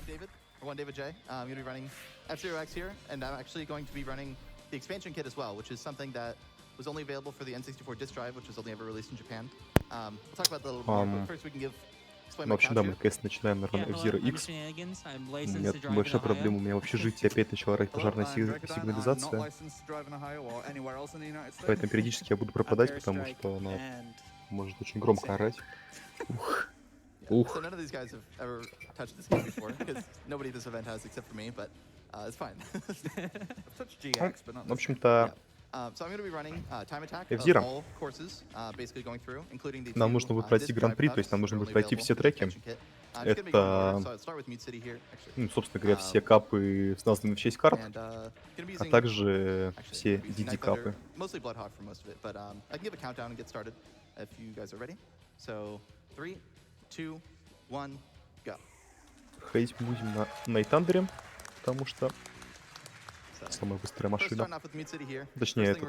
David, or one David J. I'm going to be running F0X here, and I'm actually going to be running the expansion kit as well, which is something that was only available for the N64 disk drive, which was only ever released in Japan. We'll talk about that a little bit more, but first we can explain Ну, в my общем, couch да, here. мы наконец начинаем, наверное, F0X. У меня большая проблема, у меня в общежитии опять начала орать пожарная сигнализация. Поэтому периодически я буду пропадать, потому что она может очень громко орать. Ух. Ух. So none of these guys have ever touched this game before, because nobody at this event has except for me, but it's fine. I've touched GX, but not В общем-то, So I'm going to be running time attack of F-Zero. all courses, basically going through, including the Нам нужно будет пройти Гран-при, то есть нам нужно будет пройти все треки. Это, ну, собственно говоря, все капы, названы в честь карт, а также все DD-капы. Mostly Bloodhawk for most of it, but I can give a countdown and get started if you guys are ready. So 3, 2, 1, go. Ходить мы будем на Найтандере, потому что самая быстрая машина. Точнее, этот.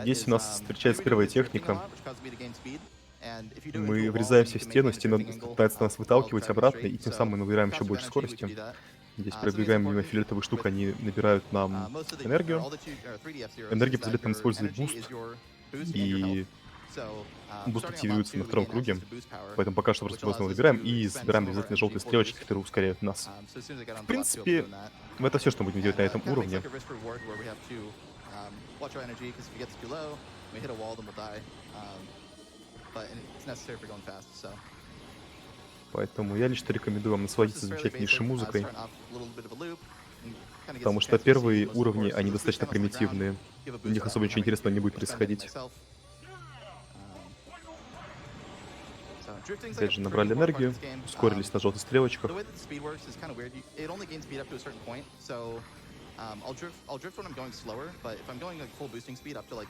Здесь у нас встречается первая техника. Мы врезаемся в стену, стена пытается нас выталкивать обратно, и тем самым мы набираем еще больше скорости. Здесь пробегаем мимо фиолетовых штук, они набирают нам энергию. Энергия позволяет нам использовать буст, и буст активируется на втором круге, поэтому пока что просто его набираем и собираем обязательно желтые стрелочки, которые ускоряют нас. В принципе, это все, что мы будем делать на этом уровне. Поэтому я лично рекомендую вам насладиться замечательнейшей музыкой, потому что первые уровни, они достаточно примитивные, в них особо ничего интересного не будет происходить. Опять же, набрали энергию, ускорились на желтых стрелочках. I'll drift when I'm going slower, but if I'm going like full boosting speed up to like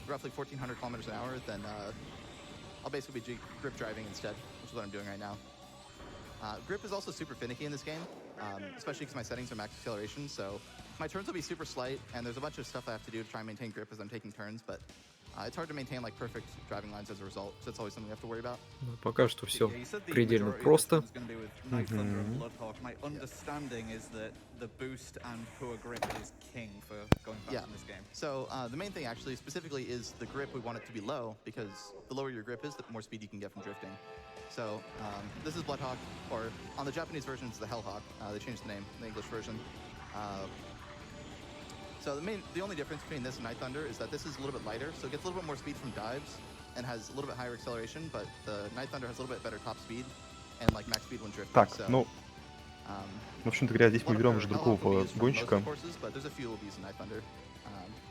roughly 1400 kilometers an hour, then I'll basically be grip driving instead, which is what I'm doing right now. Grip is also super finicky in this game, especially because my settings are max acceleration, so my turns will be super slight, and there's a bunch of stuff I have to do to try and maintain grip as I'm taking turns, but it's hard to maintain like perfect driving lines as a result, so it's always something we have to worry about. Пока что все предельно просто. So the main thing actually specifically is the grip. We want it to be low because the lower your grip is, the more speed you can get from drifting. So this is Bloodhawk, or on the Japanese version it's the Hellhawk. They changed the name in the English version. So the only difference between this and Night Thunder is that this is a little bit lighter, so it gets a little bit more speed from dives and has a little bit higher acceleration, but the Night Thunder has a little bit better top speed and like max speed when drifting. Так, ну, в общем-то говоря, здесь мы берем уже другого гонщика.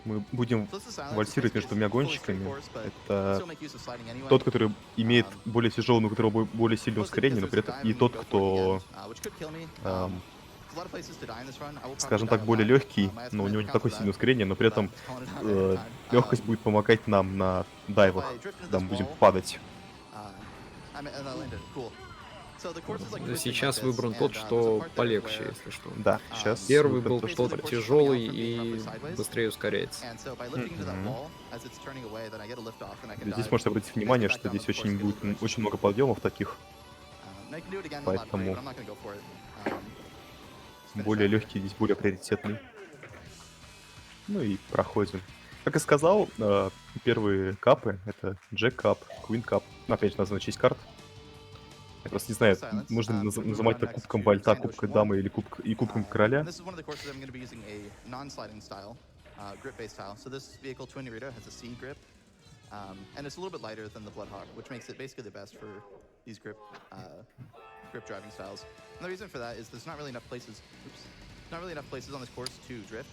Мы будем вальсировать между двумя гонщиками. Это тот, который имеет более тяжелое, но у которого более сильное ускорение, но при этом и тот, кто, скажем так, более легкий, но у него не такое сильное ускорение, но при этом легкость будет помогать нам на дайвах, когда мы будем падать. Сейчас выбран тот, что полегче, если что. Да, сейчас. Первый был тот тяжелый и быстрее ускоряется. Здесь можете обратить внимание, что здесь будет очень много подъемов таких, поэтому более легкий здесь более приоритетный. Ну и проходим. Как и сказал, первые капы — это Джек кап, Queen кап, опять же названо в честь карт. Я просто не знаю, можно называть это кубком Вальта, кубком дамы или кубком короля. And it's a little bit lighter than the Bloodhawk, which makes it basically the best for these grip driving styles. And the reason for that is there's not really enough places. Not really enough places on this course to drift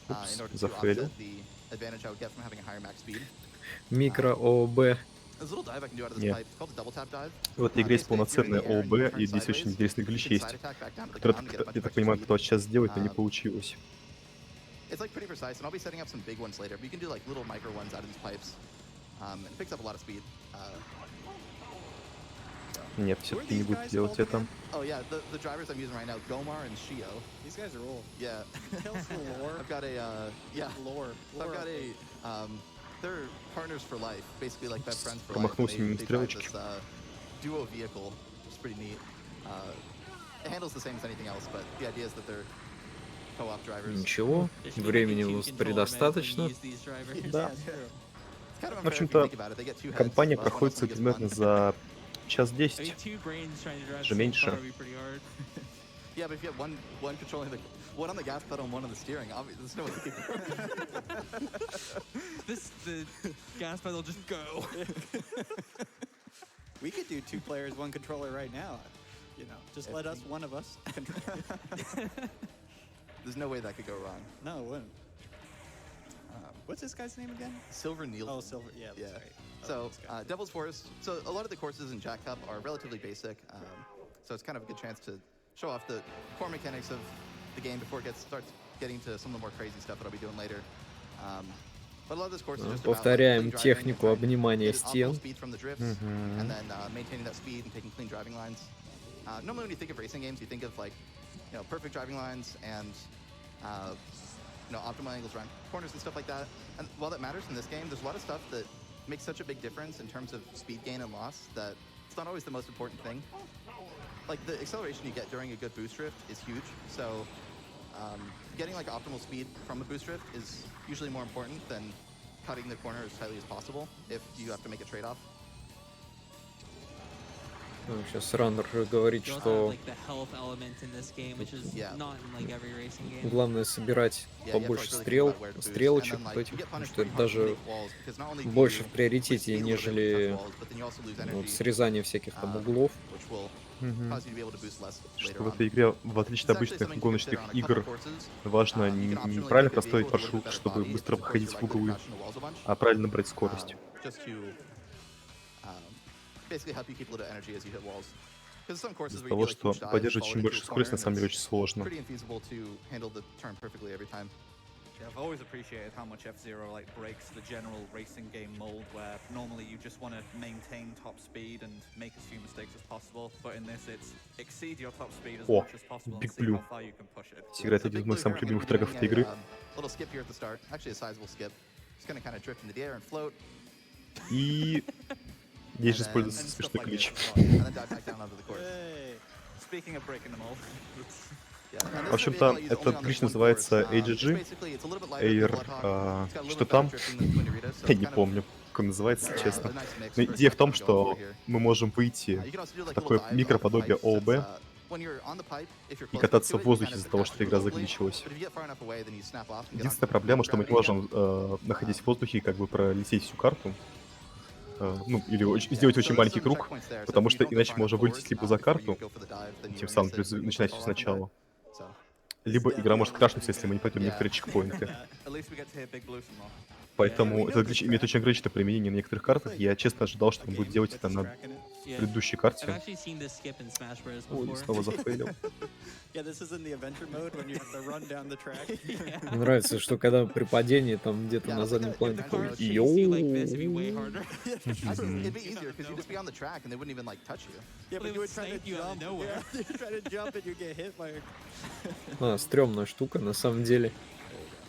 in order to offset the advantage I would get from having a higher max speed. Микро-ООБ. Нет. В этой игре есть полноценная ООБ, и здесь очень интересный глич есть, который, я так понимаю, кто сейчас сделать, но не получилось. It's like pretty precise, and I'll be setting up some big ones later, but you can do like little micro ones out of these pipes. It picks up a lot of speed. Нет, все-таки не будет делать это. Oh yeah, the drivers I'm using right now, Gomar and Shio. These guys are old. Yeah. Lore. I've got a Lore. I've got a they're partners for life, basically like best friends for life. Промахнулся мимо They drive стрелочки. this duo vehicle, which is pretty neat. It handles the same as anything else, but the idea is that they're co-op drivers. Ничего, времени у вас предостаточно. Да. It's kind of В unfair if you общем-то, think about it. They get two heads, кампания but one проходит also gets примерно one. за час 10. Же меньше. Yeah, but if you have one controlling one on the gas pedal and one on the steering, obviously there's no way to keep The gas pedal just go. We could do 2 players, 1 controller right now. You know, just let us, one of us, control. There's no way that could go wrong. No, it wouldn't. What's this guy's name again? Silver Neil. Oh, Silver. Yeah, that's right. So, Devil's Forest. So, a lot of the courses in Jack Cup are relatively basic. So, it's kind of a good chance to show off the core mechanics of the game before it starts getting to some of the more crazy stuff that I'll be doing later. But a lot of this course is just about, Повторяем like, clean driving технику and trying to обнимания get optimal стен. speed from the drifts, and then maintaining that speed and taking clean driving lines. Normally, when you think of racing games, you think of like, you know, perfect driving lines and you know, optimal angles around corners and stuff like that. And while that matters in this game, there's a lot of stuff that makes such a big difference in terms of speed gain and loss that it's not always the most important thing. Like the acceleration you get during a good boost drift is huge. So getting like optimal speed from a boost drift is usually more important than cutting the corner as tightly as possible if you have to make a trade-off. Сейчас Раннер говорит, что главное собирать побольше стрелочек вот этих, потому что это даже больше в приоритете, нежели вот, срезание всяких там углов. Что в этой игре, в отличие от обычных гоночных игр, важно не правильно простроить маршрут, чтобы быстро выходить в углы, а правильно брать скорость. Из-за того, что поддерживать чем больше скорость, на самом деле очень сложно. I've always appreciated how much F-Zero like breaks the general racing game mold where normally you just want to maintain top speed and make as few mistakes as possible, but in this it's exceed your top speed as much as possible and see how far you can push it. Сыграет один из моих самых любимых треков этой игры. И здесь же используется смешной клич. Speaking of breaking the mold. В общем-то, этот глич называется AGG, Air, что там, я не помню, как он называется, честно. Но идея в том, что мы можем выйти в такое микроподобие ООБ и кататься в воздухе из-за того, что игра загличилась. Единственная проблема, что мы не можем, находясь в воздухе, как бы пролететь всю карту, ну, или сделать очень маленький круг, потому что иначе мы можем вылететь либо за карту, тем самым начинать все сначала, либо игра может крашнуться, если мы не пойдем некоторые чекпоинты. Поэтому этот глич имеет очень ограниченное применение на некоторых картах. Я честно ожидал, что он будет делать это на предыдущей карте. Ой, снова зафейлил. Мне нравится, что когда при падении там где-то на заднем плане такой йоу. Стрёмная штука на самом деле.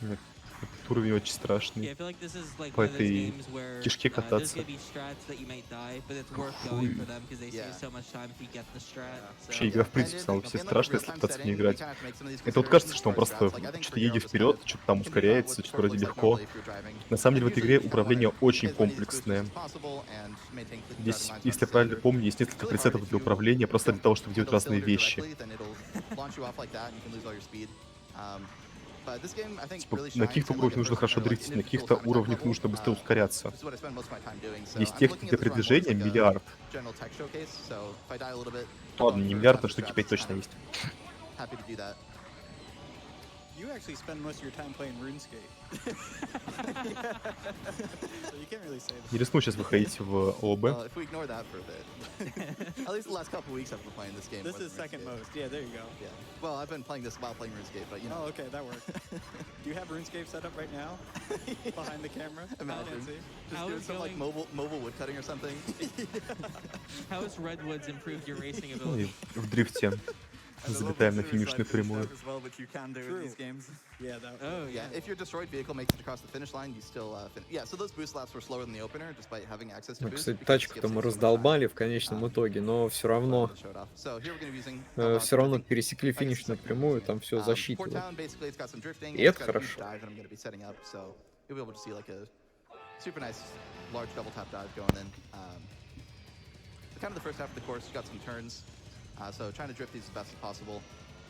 Этот уровень очень страшный. По этой кишке кататься. Вообще игра в принципе стала все страшно, если пытаться в нее играть. Это вот кажется, что он просто что-то едет вперед, что-то там ускоряется, что-то вроде легко. На самом деле в этой игре управление очень комплексное. Здесь, если я правильно помню, есть несколько пресетов для управления, просто для того, чтобы делать разные вещи. Типа, на каких-то уровнях нужно хорошо дрифтить, на каких-то уровнях нужно быстро ускоряться. Есть техники для передвижения миллиард. Ладно, не миллиард, но штуки 5 точно есть. You actually spend most of your time playing RUSC. So you can't really say that. Не рискну сейчас выходить в ООБ. This is second most. Yeah, there you go. Yeah. Well, I've been playing this while playing RuneScape, but you know. Oh, okay, that works. Do you have RuneScape set up right now? Behind the camera? Imagine. Just doing some like mobile woodcutting or something. How has Redwoods improved your racing ability? В дрифте. Залетаем на финишную прямую. Yeah, that. Oh, Yeah, if your destroyed vehicle makes it across the finish line, you still yeah. So those boost laps were slower than the opener, despite having access to Ну, boost. кстати, because it тачку-то skips мы it so much раздолбали в time. конечном итоге, но все равно, But showed off. So here we're gonna be using все равно drifting. пересекли I guess it's финишную second прямую, using там it. все Port засчитывает. Town basically it's got some drifting. И And it's это got a huge хорошо. dive that I'm gonna be setting up, so you'll be able to see like a super nice large double tap dive going in. Kind of the first half of the course, you got some turns, so trying to drift these as best as possible.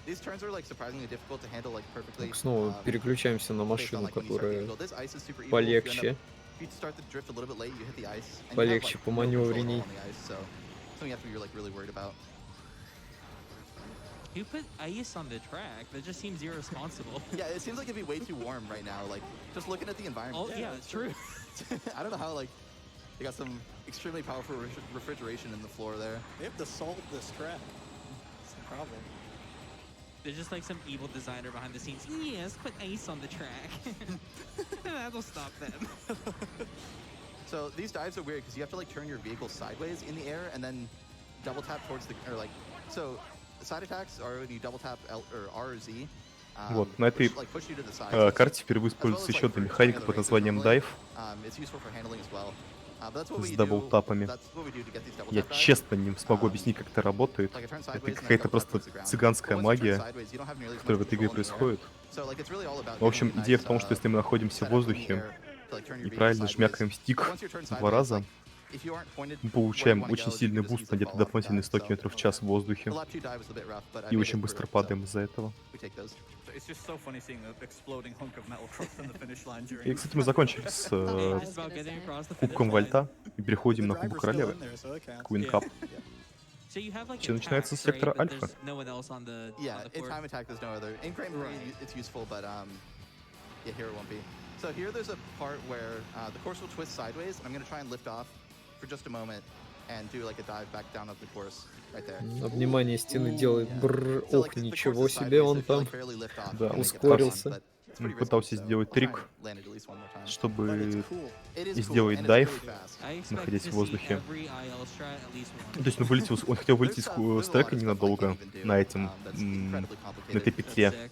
These turns are like surprisingly difficult to handle like perfectly. Так, снова переключаемся на based on машину, like when you start the которая angle. This ice is super evil. полегче, If you start the drift a little bit late, you hit the ice, and you have полегче, like no control at all поманевренней. on the ice, so something you have to be like really worried about. Who put ice on the track? That just seems irresponsible. Yeah, it seems like it'd be way too warm right now. Like just looking at the environment. Oh, yeah, it's true. I don't know how like they got some extremely powerful refrigeration in the floor there. They have to salt this track. That's the problem. There's just like some evil designer behind the scenes. Yes, put ice on the track. That'll stop them. So these dives are weird because you have to like turn your vehicle sideways in the air and then double tap towards the or like so side attacks are when you double tap L or R or Z. Вот, на этой which, like, push you to the sides. карте теперь будет As well as, использоваться like, еще одна for механика other под races названием normally. дайв It's useful for handling as well. But that's what с we do. даблтапами. That's what we do to get these double Я tap dives. честно не смогу объяснить, как это работает. Like I turn Это sideways and then какая-то double tap просто towards the ground. цыганская But once you turn магия, sideways, you don't have nearly as которая в much этой игре control in the air. происходит. So, like, it's really all about В общем, getting a идея nice, в том, что если мы находимся в setup in the воздухе air to, like, turn your и vehicle правильно sideways. жмякаем стик Once you turn 2 sideways, раза, like, if you aren't pointed мы where you получаем wanna очень go, you сильный can just буст на easily где-то fall до off the дополнительные dive. 100 So, км в час в воздухе. the lap 2 dive was a bit rough, but I И made очень it быстро through, so падаем из-за этого. we take those. It's just so funny seeing the exploding hunk of metal cross on the finish line during. И, кстати, мы закончили с Yeah, just about getting across the finish Кубком line. Вольта и переходим The на Кубок driver's still Королевы. in there, so it counts. Queen Yeah. Cup. So you have like Всё начинается attacks, с сектора right? But Альфа. there's no one else on the Yeah, on the in court. time attack, there's no other. In Grand Prix, Right. it's useful, but yeah, here it won't be. So here there's a part where the course will twist sideways, and I'm gonna try and lift off for just a moment and do like a dive back down of the course right there. Внимание, стены делает бррр. So, Ох, like, the course ничего is себе sideways, он so if you, там. like, barely lift off, Да, you can make it ускорился. back on, but it's pretty Пытался risky, so сделать I'll try трик, and land it at least one more time. But it's чтобы cool. It is и cool, сделать and it's дайв. really fast. I expect находясь to в see воздухе. every IL strat at least То once. есть он вылетел, он хотел выйти с There's с a трека lot of stuff I ненадолго can't even do, на этом, that's на incredibly этой complicated. петле. That's sick.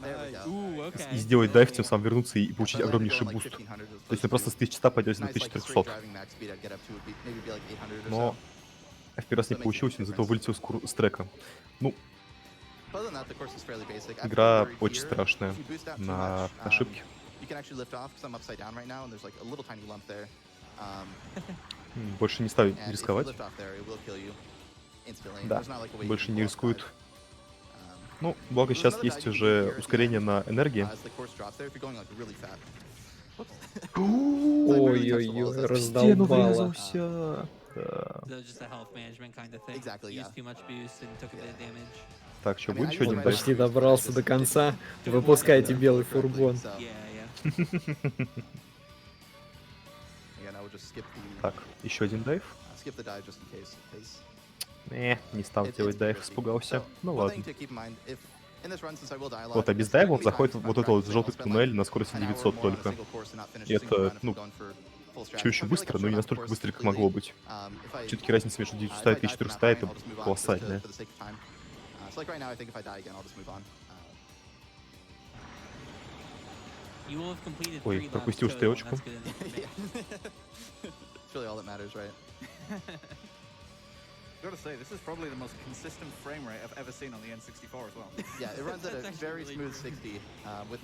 There we go. Ooh, okay. И сделать дайв, тем Okay. самым вернуться и получить So I landed огромнейший going, like, буст. 1500 as То есть opposed он просто to с 1100 поднялся до nice, like, straight 1400. driving max speed I'd get up to would be maybe be like 800 or Но so. в первый раз не получилось, он зато вылетел с трека. Ну, But other than that, the course is fairly basic. After игра we're очень here, страшная if you boost out too на much, ошибки. you can actually lift off because I'm upside down right now and there's like a little tiny lump there. Больше не стали And if you рисковать. lift off there, it will kill you instantly. Да, There's not like a way you больше can не pull off рискуют. dive. Ну, благо There's сейчас another есть dive you can do уже here at the ускорение end, на энергии. as the course drops there if you're going like really fast. Ой-ой-ой, раздолбало. Да. So just a health management kind of thing. Exactly, Used yeah. too much boost and took a bit of damage. Так, что I mean, будет I еще usually один ride дайв? Почти добрался до конца. Выпускайте белый фургон. So, Yeah, yeah. again, I would just skip the Так, еще один дайв? skip the dive just in case. 'Cause Не стал it's делать pretty дайв, risky. испугался. So, Ну one ладно. thing to keep in mind, if in this run, since I will die a lot, Вот, а без there дайва can он be заходит times вот if этот I'm вот practicing, желтый I'll spend, туннель like, на скорости an hour or 900 more on a только. single course and not finish И a single это, run if I'm ну, going for full strat. все If еще I feel like быстро, I've но shown не off настолько course быстро, как completely, могло быть. if I Все-таки разница между if 900 I и die for 1400 not это dying, I'll just move on just колоссальная. for the sake of time. So like right now, I think if I die again, I'll just move on. You will have completed Ой, 3 laps пропустил total, стрелочку. that's good enough for me. It's really all that matters, right? Gotta say, this is probably the most consistent frame rate I've ever seen on the N64 as well. Yeah, it runs at a That's actually very really smooth cool. 60 with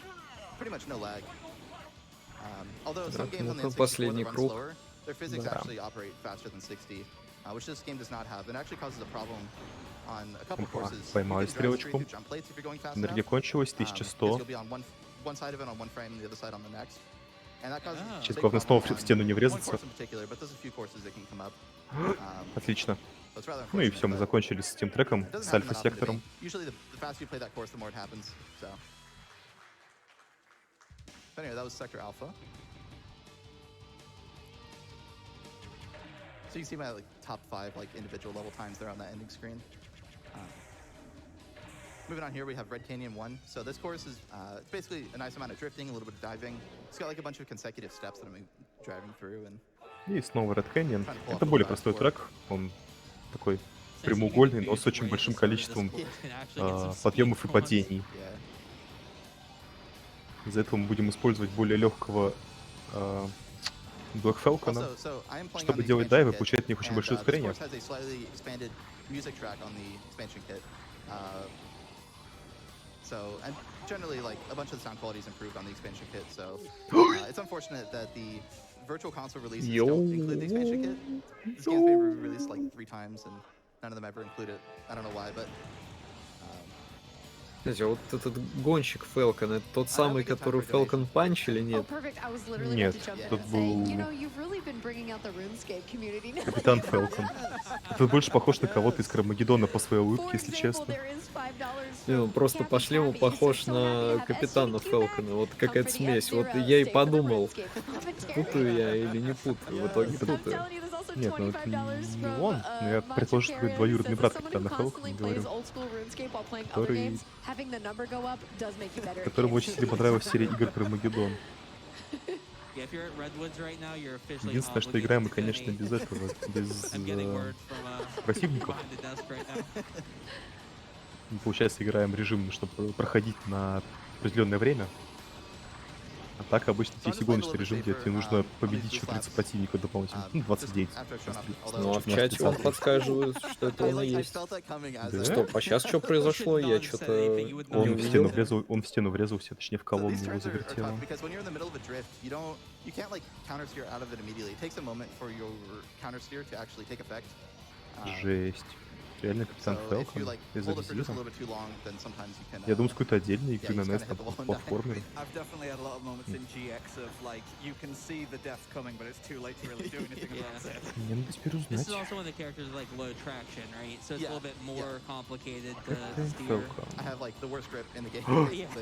pretty much no lag. Although some Так, games on the ну-ка, N64 that последний run круг. slower, their physics Да. actually operate faster than 60, which this game does not have. It actually causes a problem on a couple Опа, courses. You поймали can drive straight стрелочку. through jump plates if you're going fast Энергия enough, кончилась, because 1100. you'll be on one side of it on one frame and the other side on the next. And that causes Ah. a Сейчас big главное problem снова в on стену не one врезаться. course in particular, but there's a few courses that can come up. Отлично. So it's rather Ну и unfortunate, все, мы but закончили с этим треком, it doesn't с happen that often to me. альфа-сектором. Usually, the faster you play that course, the more it happens. So, but anyway, that was Sector Alpha. So you can see my like top 5 like individual level times there on that ending screen. Moving on here, we have Red Canyon 1. So this course is it's basically a nice amount of drifting, a little bit of diving. It's got like a bunch of consecutive steps that I'm driving through, and И снова Red Canyon. Это более простой трек, он такой прямоугольный, но с очень большим количеством подъемов и падений. Из-за этого мы будем использовать более легкого Black Falcon, чтобы делать дайвы, получает в них очень большое ускорение. So, and generally, like, a bunch of the sound quality is improved on the expansion kit, so it's unfortunate that the virtual console releases don't include the expansion kit. This game's been released like 3 times, and none of them ever include it. I don't know why, but... Кстати, вот этот гонщик Falcon, это тот самый, который Falcon Punch или нет? Нет, тут был Капитан Falcon. Это больше похож на кого-то из Кармагеддона по своей улыбке, если честно. Не, он просто по шлему похож на Капитана Falcon. Вот какая-то смесь. Вот я и подумал, путаю я или не путаю. В итоге путаю. Нет, ну это не он. Но я предположу, что это двоюродный брат Капитана Falcon, говорю. Которому очень сильно понравилась серия игр про Магеддон. Единственное, что играем мы, конечно, без этого, без противников. Мы, получается, играем режим, чтобы проходить на определенное время. А так обычно есть гоночный режим, где тебе нужно победить еще 30 противников дополнительно. Ну, 29. Ну, а в чате он подсказывает, что это он и есть. Да? Стоп, а сейчас что произошло? Я что-то Он в стену врезался, точнее в колонну его завертело. Жесть. Реально Капитан Falcon из Эльзира. Я думаю, с какой-то отдельной игры на NES, там, платформер. Мне надо теперь узнать.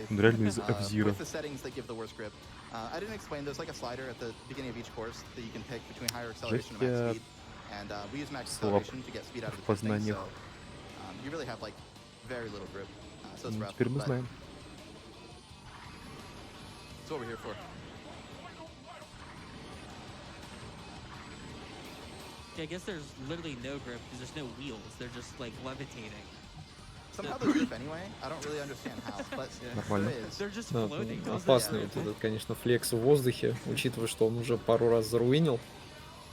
Он реально из F-Zero. Жесть, я слаб в познаниях. Ну, теперь мы знаем. I guess there's literally no grip because there's no wheels. They're just like levitating. Somehow there's grip anyway. I don't really understand how, but Нормально. They're just Да, floating. опасный вот этот, конечно, флекс в воздухе, учитывая, что он уже пару раз заруинил.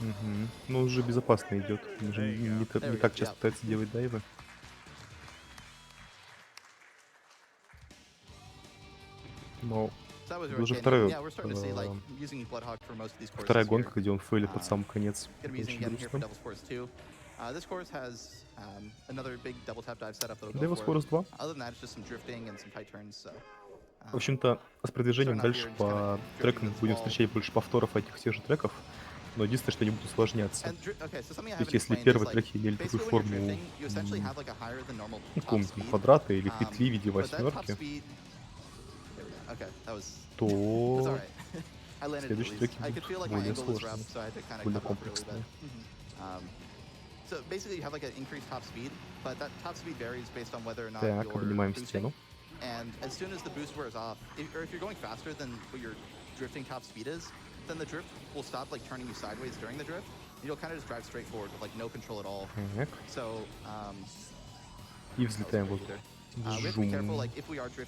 Угу. Но уже безопасно идет. Он уже не так часто пытается делать дайвы. Но это уже вторая гонка, где он фейлит под самый конец. Очень грустно. Devil Force 2. В общем-то, с продвижением дальше по трекам будем встречать больше повторов этих тех же треков. Но единственное, что они будут усложняться. Ведь если первые треки имели такую форму квадрата или петли в виде восьмерки, то следующие треки будут более сложные, более комплексные. Так, обнимаем стену. Then the drift will stop like turning you sideways during the drift. And you'll kind of just drive straight forward with like no control at all. Так. So, И взлетаем вот.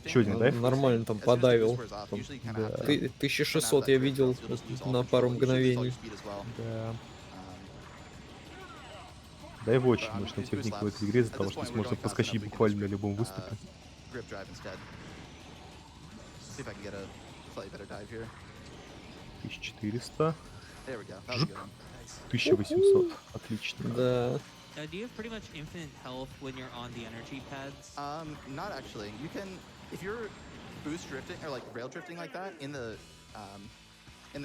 Еще один дайв. Нормально там подавил. Там, да. 1600 я видел на пару мгновений. Да. Дайв очень мощная техника в этой игре из-за того, что можно проскочить буквально на любом выступе. 1400. Жук. 1800. Отлично. Да. Do you have pretty much infinite health when you're on the energy pads? Not actually. You can, if you're boost drifting or like rail drifting like that in the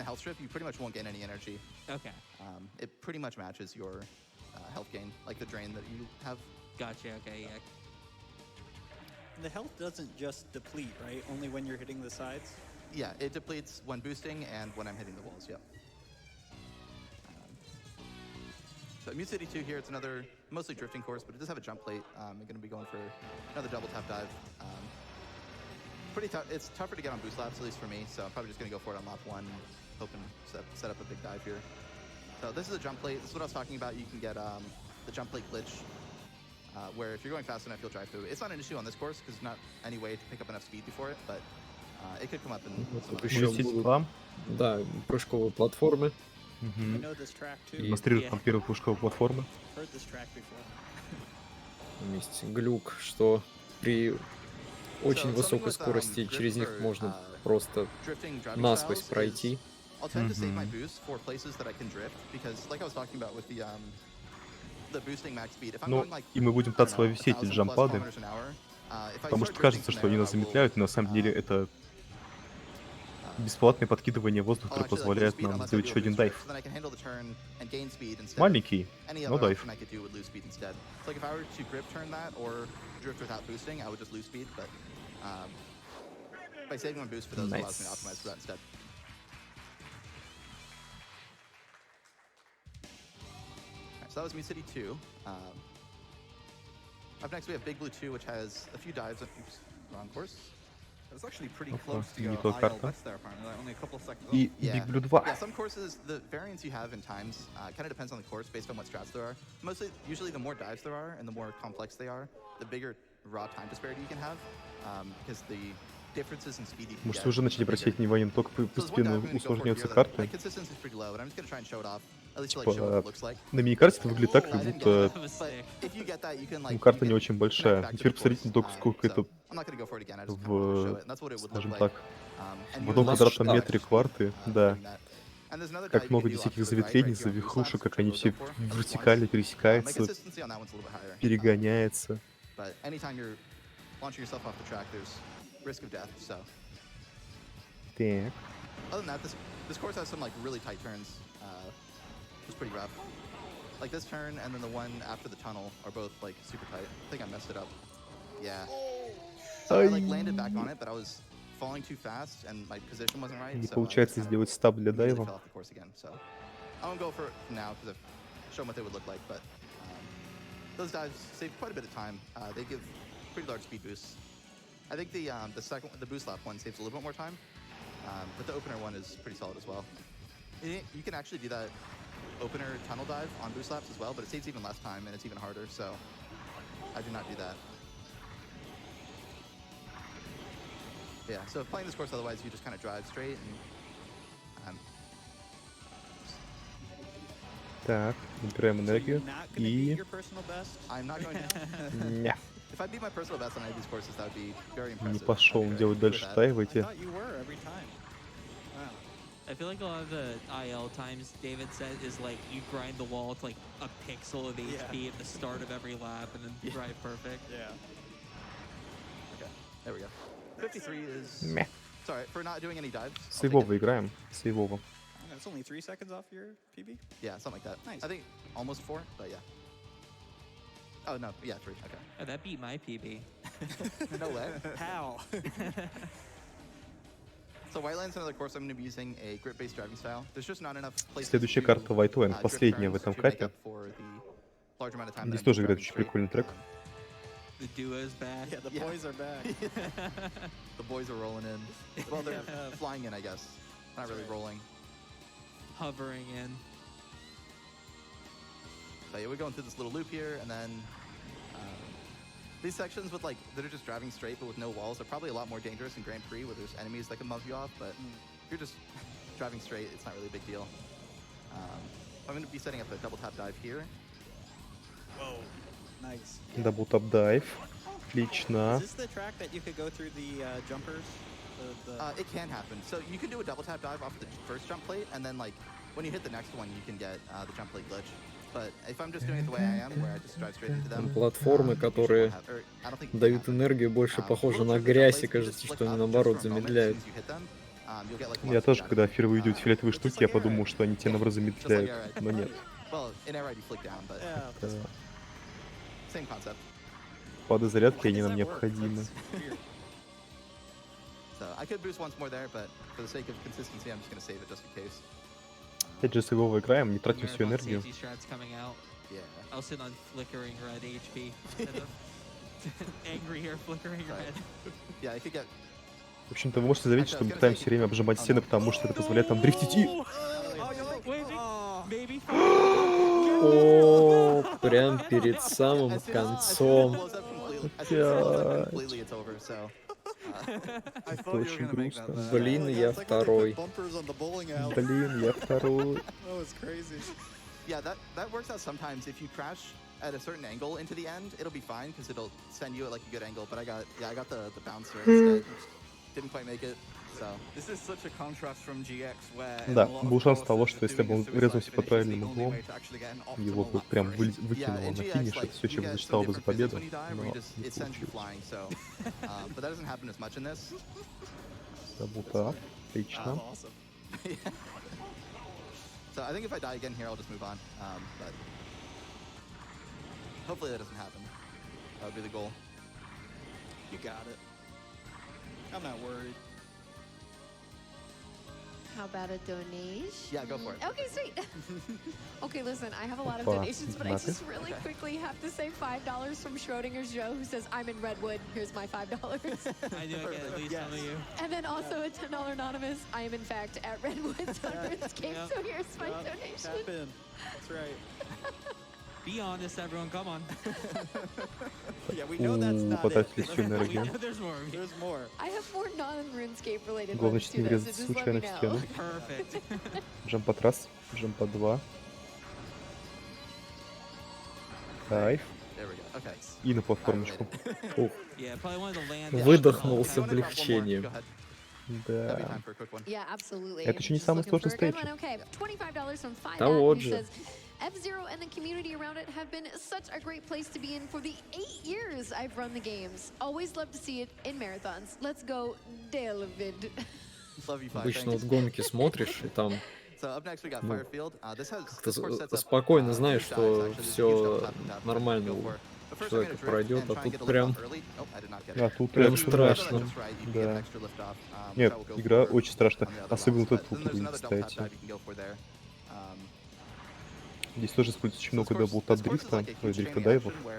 health strip, you pretty much won't gain any energy. Okay. It pretty much matches your health gain, like the drain that you have. Gotcha. Okay. Yeah. The health doesn't just deplete, right? Only when you're hitting the sides? Yeah, it depletes when boosting and when I'm hitting the walls, yep. So Mute City 2 here, it's another mostly drifting course, but it does have a jump plate. I'm going to be going for another double tap dive. Pretty tough. It's tougher to get on boost laps, at least for me, so I'm probably just going to go for it on lap 1, hoping to set up a big dive here. So this is a jump plate. This is what I was talking about. You can get the jump plate glitch where if you're going fast enough, you'll drive through. It's not an issue on this course because there's not any way to pick up enough speed before it, but it could come up in some Тут other еще courses. Лететь будут, вам. да, прыжковые платформы. I Мгм. know this track too. Демонстрируют нам первые прыжковые платформы. Heard this track before. Там есть глюк, что при очень So, something высокой with, скорости drift через них or, можно просто drifting driving насквозь styles is пройти. I'll tend to save my Мгм. boost for places that I can drift because, like I was talking about with the boosting max speed, if I'm Ну, going like и мы будем I don't пытаться know, висеть эти 1,000 plus джампады, kilometers an hour, if I потому start что drifting кажется, from что они there, нас I will, замедляют, но на самом деле это бесплатное подкидывание воздуха, I'll которое actually like lose позволяет speed нам unless I сделать do a еще один boost дайв. drift, so then I can handle the turn and gain speed instead of Маленький, any но other дайв. option I could do would lose speed instead. So like if I were to grip turn that or drift without boosting, I would just lose speed, but by saving my boost for those, it allows me to optimize for that instead. Alright, so that was Mute City 2. Up next we have Big Blue 2, which has a few dives. Oops, wrong course. It was actually pretty Опа, close to не go то IL карта. West there, apparently. Like only a couple of seconds. И Yeah. Big Blue 2. Yeah, some courses, the variance you have in times kind of depends on the course based on what strats there are. Usually the more dives there are and the more complex they are, the bigger raw time disparity you can have, because the differences in speed you can Можете get уже начать are bigger. обращать внимание на то, как So there's one dive постепенно I'm gonna go for усложняются here that карты. my consistency is pretty low, but I'm just gonna try and show it off. At least to like show what Типа, it looks like. на миникарте это выглядит так, I как didn't get будто that, That was but sick. if you get that, you can like ну, карта you не can очень connect большая. back И to теперь the посмотрите course. только, сколько So это I'm not gonna go for it again. I just kind of wanted to show it. And that's what it would look скажем like. так, And в одном usually квадратном it's метре кварты, да. doing that. And there's another dive Как you много can do всяких off to the right, заветвлений, right here on boost завихрушек, laps, как which I они will все go for at least вертикали once. My пересекаются, consistency on that one's a little bit higher. перегоняются. But anytime you're launching yourself off the track, there's risk of death. So Так. other than that, this course has some like really tight turns. It's pretty rough. Like this turn and then the one after the tunnel are both like super tight. I think I messed it up. Yeah. So I like landed back on it, but I was falling too fast and my position wasn't right. Не So I получается just kind сделать стаб для of immediately дайва. fell off the course again. So I won't go for it now because I've shown what they would look like. But those dives save quite a bit of time. They give pretty large speed boosts. I think the boost lap one saves a little bit more time, but the opener one is pretty solid as well. You can actually do that opener tunnel dive on boost laps as well, but it saves even less time and it's even harder. So I do not do that. Yeah, so playing this course otherwise, you just kind of drive straight and Так, набираем So you're энергию. not gonna beat И... your personal best? I'm not going to. Ня. If I beat my personal best on any of these courses, that would be very Не impressive. пошел I'd он be делать very дальше good at. дайвы I эти. thought you were every time. Wow. I feel like a lot of the IL times David said is like you grind the wall to like a pixel of HP at the start of every lap and then drive perfect. Yeah. Okay, there we go. 53 is. Мя. Sorry, for not doing any dives. I'll take it. Сейвово играем. Сейвово. That's only 3 seconds off your PB? Yeah, something like that. Nice. I think almost 4, but yeah. Oh, no, yeah, 3, okay. Oh, that beat my PB. No way. How? So Whiteland's another course I'm going to be using a grip-based driving style. There's just not enough places Следующая to, карта Whiteland, drift последняя в turns этом to make капе. up for the large amount of time Здесь that I'm тоже driving играет очень straight. прикольный трек. The duo's back. Yeah, the Yeah. boys are back. The boys are rolling in. Well, they're flying in, I guess. Not really rolling. Hovering in. So yeah, we're going through this little loop here, and then these sections with like that are just driving straight but with no walls are probably a lot more dangerous in Grand Prix where there's enemies that can bump you off. But if you're just driving straight, it's not really a big deal. I'm going to be setting up a double tap dive here. Whoa. Nice. Дабл тап дайв. Отлично. Is this the track that you could go through the jumpers? It can happen. So you can do a double tap dive off the first jump plate, and then like when you hit the next one, you can get the jump plate glitch. But if I'm just doing it the way I am, where I just drive straight into them, Платформы, которые I don't think дают энергию, больше похожи на грязь, и кажется, что они наоборот замедляют. Я тоже, когда впервые видел эти фиолетовые штуки, я подумал, что они тебя наоборот замедляют, но нет. Это Same concept. подозарядки, они нам необходимы. So I could boost once more there, but for the sake of consistency, I'm just going to save it just in case. Опять же, сейвово играем, не тратим всю Marathon энергию. safety strats coming out. Yeah. I'll sit on flickering red HP instead of angry hair flickering red. Yeah, I could get. В общем-то, вы можете заметить, что мы пытаемся все время обжимать стены, потому что это позволяет нам дрифтить и... Maybe. О, Прям перед самым концом. Это очень грустно. Блин, я второй. Блин, я второй. Yeah, that works out sometimes. If you crash at a certain angle into the end, it'll be fine because it'll send you at like a good angle. But I got the bouncer instead. Didn't quite make it. So this is such a contrast from GX where Да, был шанс того, что если бы он врезался под правильным углом, его бы прям выкинуло на финиш, это все, чем засчитало бы за победу, но не получилось. Работа, отлично. So I think if I die again here, I'll just move on. But hopefully that doesn't happen. That would be the goal. You got it. I'm not worried. How about a donation? Yeah, go for it. Okay, sweet. Okay, listen, I have a lot of donations, but I just really quickly have to say $5 from Schrodinger's Joe, who says, I'm in Redwood, here's my $5. I knew I get at least some of you. And then also a $10 anonymous, I am in fact at Redwood's on RUSC, so here's my donation. Tap in. That's right. Be honest, everyone, come on. Yeah, we know that's not it. Потратили всю We энергию. know there's more. There's more. I have more non-RuneScape related Главное, ones чуть не too, though, so врезаться just let случайно me в know. стену. Perfect. Джампад раз, джампад два. Кайф. There we go. Okay. И на платформочку. Ух, Yeah, probably one of the land. Выдохнул с If you wanna drop one more, облегчением. go ahead. That'd be да. time for a quick one. Yeah, absolutely. Это еще не Just самый looking сложный for a good стейдж. one. Okay, $25 from Five Да who вот же. says, F-Zero and the community around it have been such a great place to be in for the 8 years I've run the games. Always love to see it in marathons. Let's go, David. Love you, Five. Обычно Thanks. вот гонки смотришь, и там So up next we got Ну, Firefield. This has как-то this course sets up, спокойно знаешь, huge что dives, actually. This is huge все double tap and tap. нормально Go у for it. But first I'm человека gonna drift пройдет, and а try and тут get a lift прям off early. Oh, I did not get it. А тут Прям прям страшно. Just right, you can get an Да. extra lift off, which Нет, I will go игра for очень страшная. on the other Особенно laps. вот этот But then there's уровень, another double tap кстати. dive you can go for there. Здесь тоже используется очень много даблтап дрифта, ой, дрифта дайвов. Но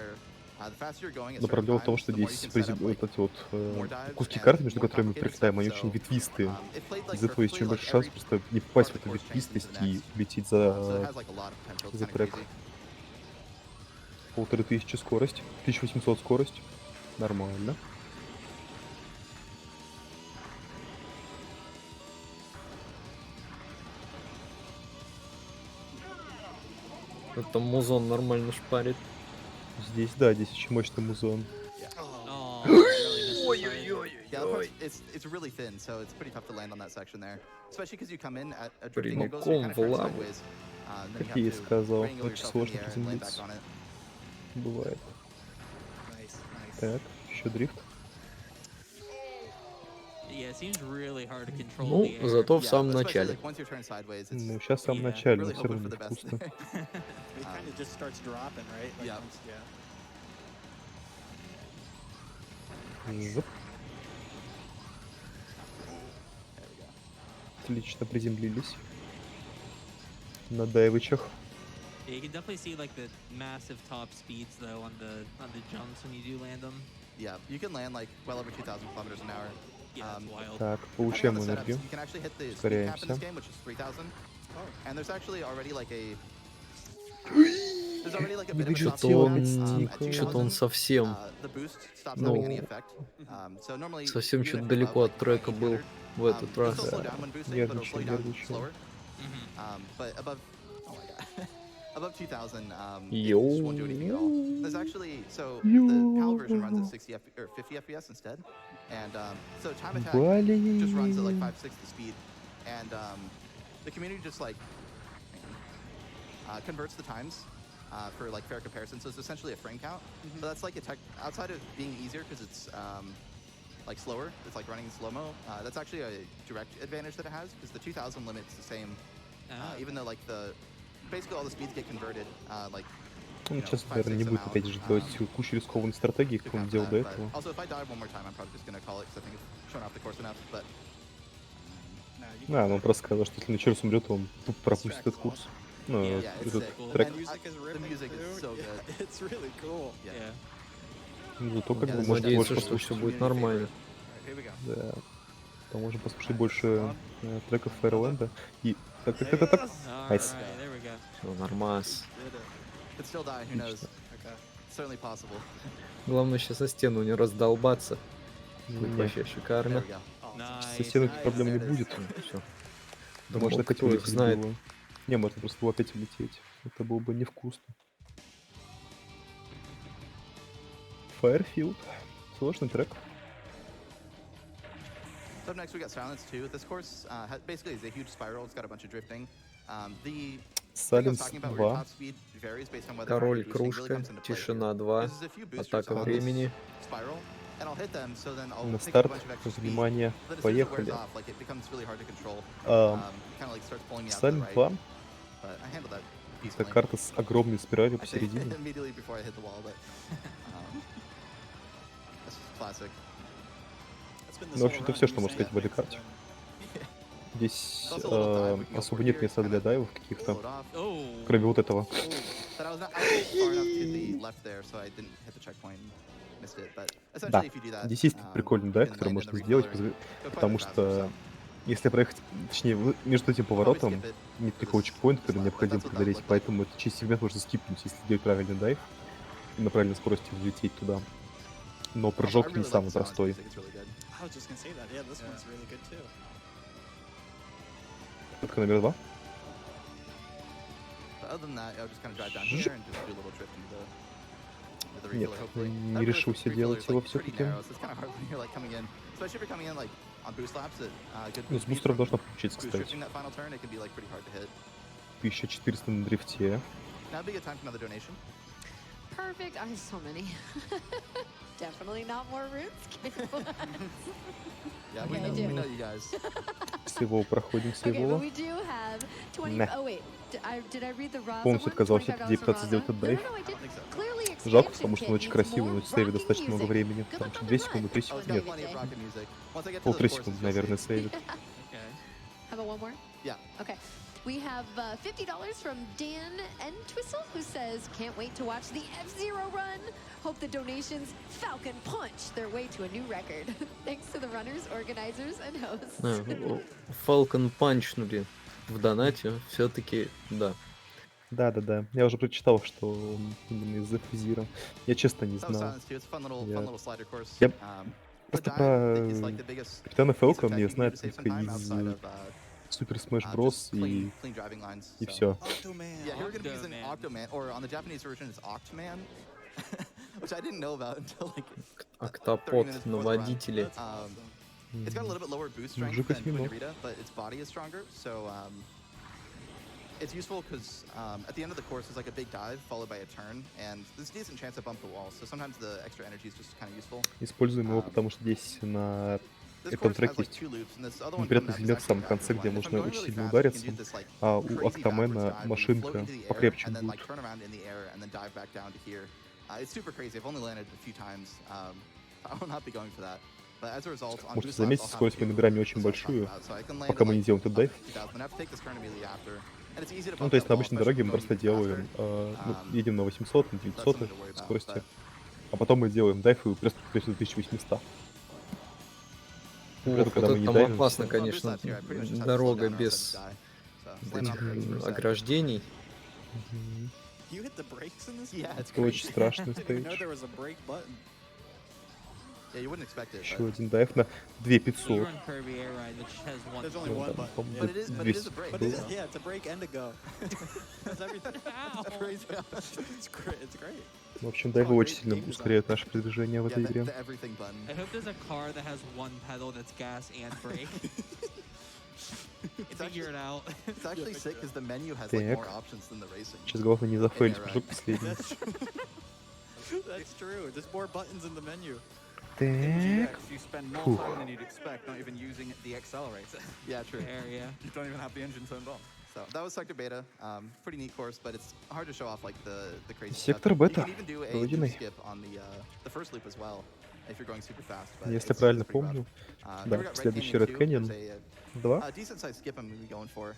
Но проблема в том, что здесь вот эти вот куски карты, между которыми мы пролетаем, они очень ветвистые. Из-за этого есть очень большой шанс просто не попасть в эту ветвистость и улететь за трек. 1500 скорость, 1800 скорость. Нормально. это музон нормально шпарит. Здесь, да, здесь очень мощный музон. Oh, really missed the side. Yeah, the part, it's really thin, so it's pretty tough to land on that section there. Especially because you come in at a drifting angle, so you're kind of turning Прямиком в sideways. And then Как you я и have to сказал, wrangle очень yourself сложно into the air and land приземлиться. back on it. Бывает. Nice, nice. Так, еще дрифт. Yeah, it seems really hard to control Ну, the air. зато в Yeah, самом especially, начале. like, once you turn sideways, it's Ну, сейчас в самом Yeah, начале, но really все hoping равно for the best невкусно. there. It kind of just starts dropping, right? Like Yeah. once- yeah. Зап. Отлично приземлились. На дайвычах. Yeah, you can definitely see like the massive top speeds though on the jumps when you do land them. Yeah, you can land like well over 2,000 kilometers an hour. Yeah, it's wild. Так, Depending on получаем the setups, энергию. you can actually hit the speed cap in Ускоряемся. this game, which is 3,000. And there's actually already like a there's already like a bit of a drop Что-то он, at что-то он 2,000. совсем, The boost stops Ну, having any effect. So normally совсем even что-то if you're далеко above, от like, трека был 900, в этот it'll раз. still slow down when boosting, but it'll slow you down Нервничаю. slower. Mhm. But above, oh my god, above 2,000, it Yo. just won't do anything at all. There's actually, so the PAL version runs at 60 or 50 FPS instead, and so time attack just runs at like 5/6 the speed, and the community just like converts the times for like fair comparison. So it's essentially a frame count, but that's like a tech outside of being easier because it's like slower. It's like running in slow mo. That's actually a direct advantage that it has because the 2,000 limit's the same, Ah. even though like basically all the speeds get converted. Like Он сейчас, наверное, не будет опять же делать кучу рискованной стратегии, как он делал до этого. Also, if I die one more time, I'm probably just gonna call it because I think it's shown off the course enough. But No, you А, ну он просто сказал, что если Начерус умрет, он тупо пропустит этот курс. Ну, Yeah, yeah, it's этот sick. трек. And music is the ripping music is through. so Yeah, good. it's really cool. Yeah. Ну, зато как Yeah, бы this можно is больше Надеяться, что послушать. все будет нормально. Alright, here we go. Да. То можем послушать больше треков Файрленда. И так. Найс. Alright, there we go. Все, нормас. Did it. Could still die, who knows? Отлично. Okay. Certainly possible. Главное сейчас о стену не раздолбаться. Будет Не. вообще There шикарно. we go. Oh, Со Nice. стенок nice. проблем не There it будет. Все. Да Думал, можно опять кто их улететь знает. было. Не, можно просто было опять улететь. Это было бы невкусно. Firefield. Сложный трек. So up next we got Silence 2. This course basically is a huge spiral. It's got a bunch of drifting. The thing I was Silence talking about where your 2. top speed varies based on whether Король boosting really кружка, comes into play. тишина 2, Because there's a few boosters атака on this времени. spiral, and I'll hit them, so then I'll На pick up a старт. bunch of extra speed. Внимание. But as soon as it wears Поехали. off, like it becomes really hard to control. Ам, Kind of like starts pulling me out to the Silent right. 2. But I handled that Это peacefully. карта с огромной спиралью I think посередине. immediately before I hit the wall, but that's just classic. That's been Ну, this в whole общем-то, run, все, you что можно saying сказать that в этой makes it карте. then- Здесь It's also a little dive we can go особо for нет here. места It's для kinda дайвов каких-то, load off. Oh. кроме вот этого. But I was far enough to the left there, so I didn't hit the checkpoint and missed it. But Да, essentially, if you do that, здесь есть прикольный you дайв, can который land in можно the сделать, recolor and go quite a потому bit faster, что so если проехать, точнее, между этим probably поворотом skip it нет for такого this чекпоинта, который lap. необходимо That's what that преодолеть, looked like. поэтому этот часть сегмент можно скипнуть, если делать правильный дайв и на правильной скорости взлететь туда. Но Also, I прыжок really не like самый the silence простой. music, it's really good. I was just gonna say that. Yeah, this Yeah. one's really good too. Попытка номер 2. But other than that, I would just kind of drive down here and just do a little drift into the Нет, recolor, hopefully. не That решился recolor делать is, его like, pretty все-таки. narrow, so it's kind of hard when you're like coming in, especially if you're coming in like on boost laps at good Ну, boost с speed бустером from должно получиться, boost кстати. drifting that final turn, it can be like pretty hard to hit. 1400 на дрифте. Now would be a good time for another donation. Perfect. I have so many. Definitely not more RUSC. Yeah, Okay, I we do. know you guys. С его проходим, с Okay, but его. we do have 20. Nah. Oh wait, did I read the Raza Полностью one? отказался $25 от идеи пытаться for сделать Raza? этот дайв. No, I didn't. think so. Clearly Жалко, expansion потому что он kit очень needs красивый, more но сейвит rocking достаточно много music. времени. Good Там luck что, on 2 the секунды, run. 3 I was секунды? gonna Нет, plenty of rocket music. Once I get to полторы those courses, секунды, you'll see. наверное, сейвит. Okay. How about one more? Yeah. Okay. We have $50 from Dan Entwistle, who says, can't wait to watch the F-Zero run. Hope the donations Falcon punch their way to a new record. Thanks to the runners, organizers, and hosts. Falcon панчнули в донате, все-таки, да. Да. Я уже прочитал, что он именно из F-Zero. Я честно не That was знал. Silence 2. It's a fun Yeah. little slider course. Yep. The Просто dive is про like the biggest Капитана piece of Фелка tech мне you can do знают to save some только time из outside of Супер Смэш just Брос clean driving lines. и so. все. Octoman. Yeah, here we're gonna be using Octoman. Octoman, or on the Japanese version, it's Octoman, which I didn't know about until like 30 Октопод minutes before на the run. водителе. It's got a little bit lower boost strength Мужик than осьминог. Rita, but its body is stronger, so it's useful because at the end of the course is like a big dive followed by a turn, and there's a decent chance to bump the wall, so sometimes the extra energy is just kind of useful. Используем его, потому что здесь на This этом course has треке like есть two loops, and this other one неприятный coming up is элемент в actually самом a конце, backwards где one. If I'm можно going очень really сильно fast, you can удариться, do this, like, а у crazy backwards Октомена dive where you float машинка into the air покрепче and then like будет. turn around in the air and then dive back down to here. It's super crazy. I've only landed a few times. I will not be going for that. But as a result, on Можете boost laps, заметить, I'll have скорость мы two, набираем не очень as I was talking большую, about. So I can land пока at, мы не like, делаем этот up дайв. to 2000. I have to take this turn immediately after. And it's easy to Ну, bump то есть that на wall, обычной especially дороге if мы you're просто going делаем, faster. ну, едем на 800, на That's 900 something to worry about, скорости, but- а потом мы делаем дайв и просто до 1800. При этом, Ох, когда вот мы это не там дайвим, опасно, On boost конечно, laps here, I pretty much just have to slow дорога down or else I без just die. So, вот slamming этих on brakes for a sec. ограждений. You hit the brakes in this? Yeah, it's это очень crazy. страшный I didn't even know стейдж. there was a brake button. Yeah, you wouldn't expect it. Еще But, один дайв на You 2500. run Kirby Air Ride, which has one. There's only Ну, one там, button. по-моему, but it is a 200 break. But it было. is, yeah, it's a brake and a go. That's everything. Ow. That's crazy. It's great. It's great. В общем, дайвы очень сильно ускоряют наше передвижение в Yeah, этой the игре. everything button. I hope there's a car that has one pedal that's gas and brake. Figure it out. It's actually sick because the menu has like Так. more options than the racing. Сейчас главное не зафейлить Yeah, прыжок right. последний. That's true. There's more buttons in the menu. Так. You spend more Whew. time than you'd expect not even using the accelerator. Yeah, true. Area. You don't even have the engine turned on. So that was Sector Beta. Pretty neat course, but it's hard to show off like the crazy Сектор stuff. You Бета. can even do a Пройденный. skip on the first loop as well if you're going super fast. But Если it's правильно pretty rough. помню. Here Да, we got Red следующий Canyon Red 2. Canyon There's 2. a decent sized skip I'm gonna be going for.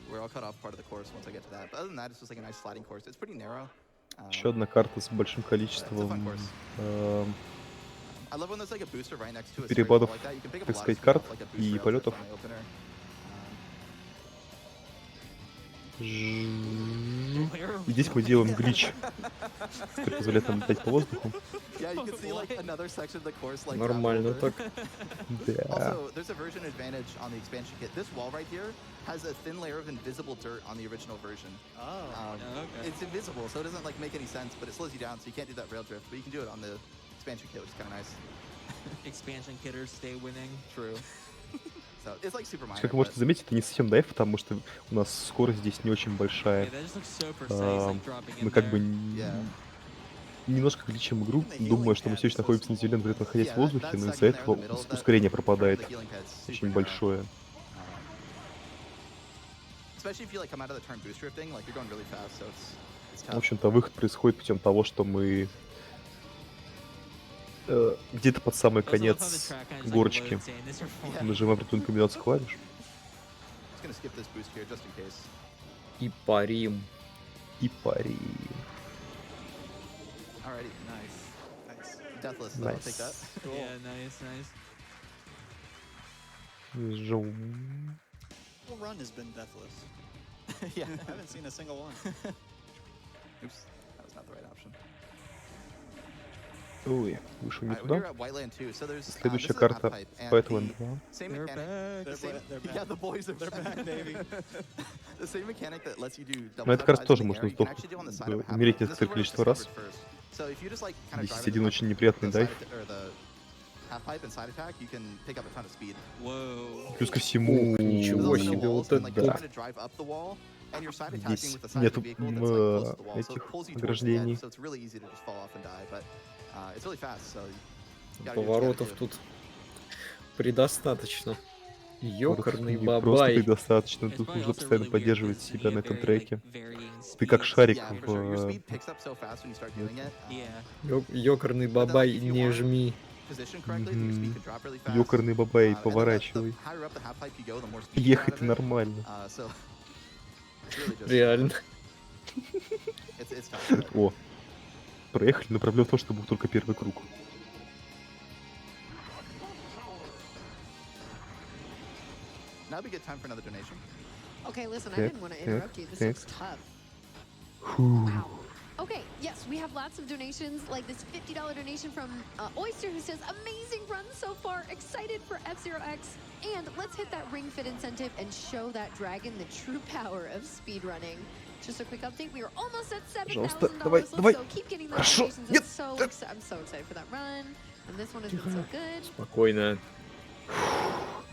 Where I'll cut off part of the course once I get to that. But other than that, it's just like a nice sliding course. It's pretty narrow. Еще одна карта с большим It's a fun количеством course. I love when there's like a booster right next to a перепадов, like that. You can pick up так a lot сказать, of speed карт off, like a и booster полетов. on the opener. И здесь мы делаем глич, который позволяет нам летать по воздуху. Yeah, you can see like another section of the course like Нормально так. Да. Also, there's a version advantage on the expansion kit. This wall right here has a thin layer of invisible dirt on the original version. Oh. Okay. It's invisible, so it doesn't like make any sense, but it slows you down, so you can't do that rail drift. But you can do it on the expansion kit, which is kind of nice. Expansion kitters stay winning. True. So it's like super minor. Как вы можете заметить, это не совсем дайв, потому что у нас скорость здесь не очень большая. Yeah, that just looks so precise, like dropping in Мы как бы Yeah. немножко гличим игру, думая, что мы все еще находимся на земле, но при этом находясь в воздухе, но из-за этого ускорение пропадает очень большое. Especially if you like come out of the turn boost drifting, like you're going really fast, so it's В tough. общем-то, выход происходит путем того, что мы где-то под самый конец горочки нажимаем определенную комбинацию клавиш. Just gonna skip this boost here just in case. И парим. И пари. Alrighty. Nice. Deathless, though. I'll take that. Cool. Yeah, nice, nice. Жум. Whole run has been deathless. Yeah. I haven't seen a single one. Oops. That was not the right option. Ой, вышел не Alright, we're here туда. at Whiteland 2, so there's Следующая this is a карта half pipe, and Whiteland the 2. same They're mechanic. back. The same, They're yeah, back. the boys are They're back, baby. The same mechanic that lets you do double Но эта карта tap тоже in the можно air, you can сдохнуть, actually do on the side of a half умереть pipe. This несколько is where количество it's раз. discovered first. So if you just like kind of Здесь drive есть at один the очень top, неприятный the дайв. side or the half pipe and side attack, you can pick up a ton of speed. Whoa. Плюс ко всему, Ух, ничего There's also no себе, walls, вот and это like you're да. trying to drive up the wall, and you're side attacking Здесь with the side of нету the vehicle that's like close to the wall, so it этих pulls you towards the edge, ограждений. so it's really easy to just fall off and die. But it's really fast, so you gotta do what you gotta Поворотов do. тут предостаточно. Ёкарный Не просто бабай. недостаточно, It's тут probably нужно also постоянно really weird поддерживать 'cause себя you на have этом very, треке. like, varying Ты как speeds. шарик Yeah, for sure. Your в... speed picks up so fast when you start doing it. Yeah. Ёкарный бабай, не жми. Position correctly, then your speed can drop really fast. Ёкарный бабай, And then поворачивай. the higher up the half pipe you go, the more speed you get out Ехать of it. нормально. So it's really just Реально. it's tough. О, проехали, но проблема в том, что был только первый круг. Now would be a good time for another donation. Okay, listen, I Okay, didn't want to okay, interrupt you. This okay. looks tough. Фу. Wow. Okay, yes, we have lots of donations, like this $50 donation from Oyster, who says, amazing run so far, excited for F-Zero-X, and let's hit that ring fit incentive and show that dragon the true power of speedrunning. Just a quick update, we are almost at Пожалуйста, $7,000. давай, Let's давай. go, keep getting those Хорошо. donations. Нет, I'm so excited for that run, and this one has been so good. Спокойно.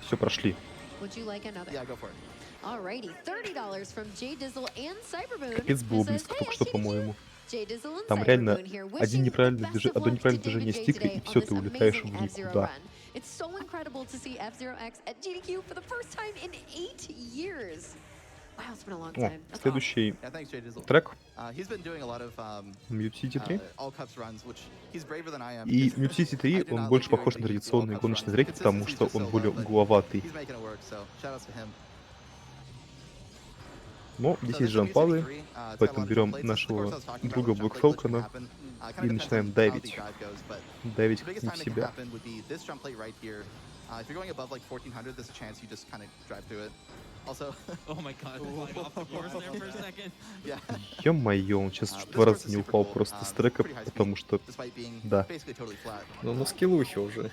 Все, прошли. Would you like another? Yeah, go for it. Alrighty, $30 from J Dizzle and Cybermoon. Капец было who says, близко "Hey, только что, FTDG, по-моему. J Dizzle and Там реально Cybermoon here, одно wishing неправильное the best of luck to движение David J стикера, today и on все, this ты улетаешь в amazing F-Zero никуда. run. It's so incredible to see F-Zero-X at GDQ for the first time in 8 years. Wow, it's been a long О, time. That's awesome. следующий Yeah, thanks, Jay Dizzle. трек He's been doing a lot of Mute City 3. all cups runs, which he's braver than I am. И because Mute City I 3, do он not больше like похож doing на the традиционные all cups гоночные runs. треки, потому Consistency's что just so он low, более but угловатый. He's making it work, so shout outs to him. Но So здесь this есть is Mute City джампады, 3. It's got a поэтому lot of берем jump plates. This is the нашего course I was talking about, друга with jump Black plate glitch can Falcon happen. Kinda и depends начинаем on how давить. the drive goes, but Давить the biggest не time в it can себя. happen would be this jump plate right here. If you're going above like 1400, there's a chance you just kind of drive through it. Also, Oh my god, flying off the course there for a second. yeah, Ё-моё, он сейчас this два course раза is не super упал cool. просто с It's трека, pretty high потому speed, что... despite being Да. basically totally flat. Ну, на скиллухе уже.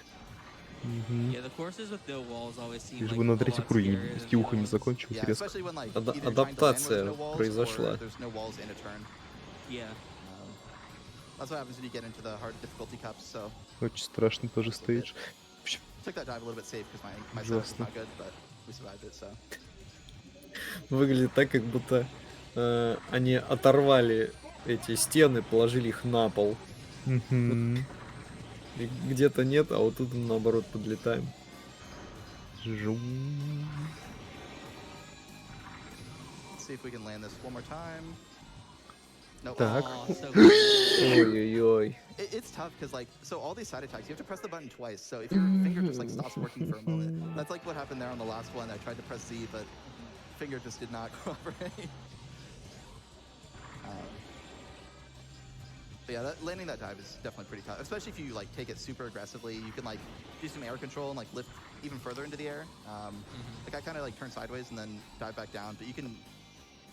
Мгм. Yeah, the courses with no walls always seem Лишь like бы a на lot третьем уровне scarier than с the тиуха не ones. закончилось Yeah, резко. especially when like Ада- either you're trying to land where адаптация there's no walls произошла. or there's no walls in a turn. Yeah. That's what happens when you get into the hard difficulty cups. So Очень страшно тоже стейдж. Вообще, took that dive a little bit safe because my setup was Ужасно. not good, but we survived it. So Выглядит так, как будто они оторвали эти стены, положили их на пол. мгм. И где-то нет, а вот тут наоборот подлетаем. Жум. let's see if we can land this one more time. No. Так. Oh, so good. Ой-ой-ой. It's tough because like so all these side attacks you have to press the button twice. So if your finger just like stops working for a moment, that's like what happened there on the last one. I tried to press Z, but finger just did not cooperate. But yeah, landing that dive is definitely pretty tough, especially if you like take it super aggressively. You can like do some air control and like lift even further into the air. Like I kind of like turn sideways and then dive back down, but you can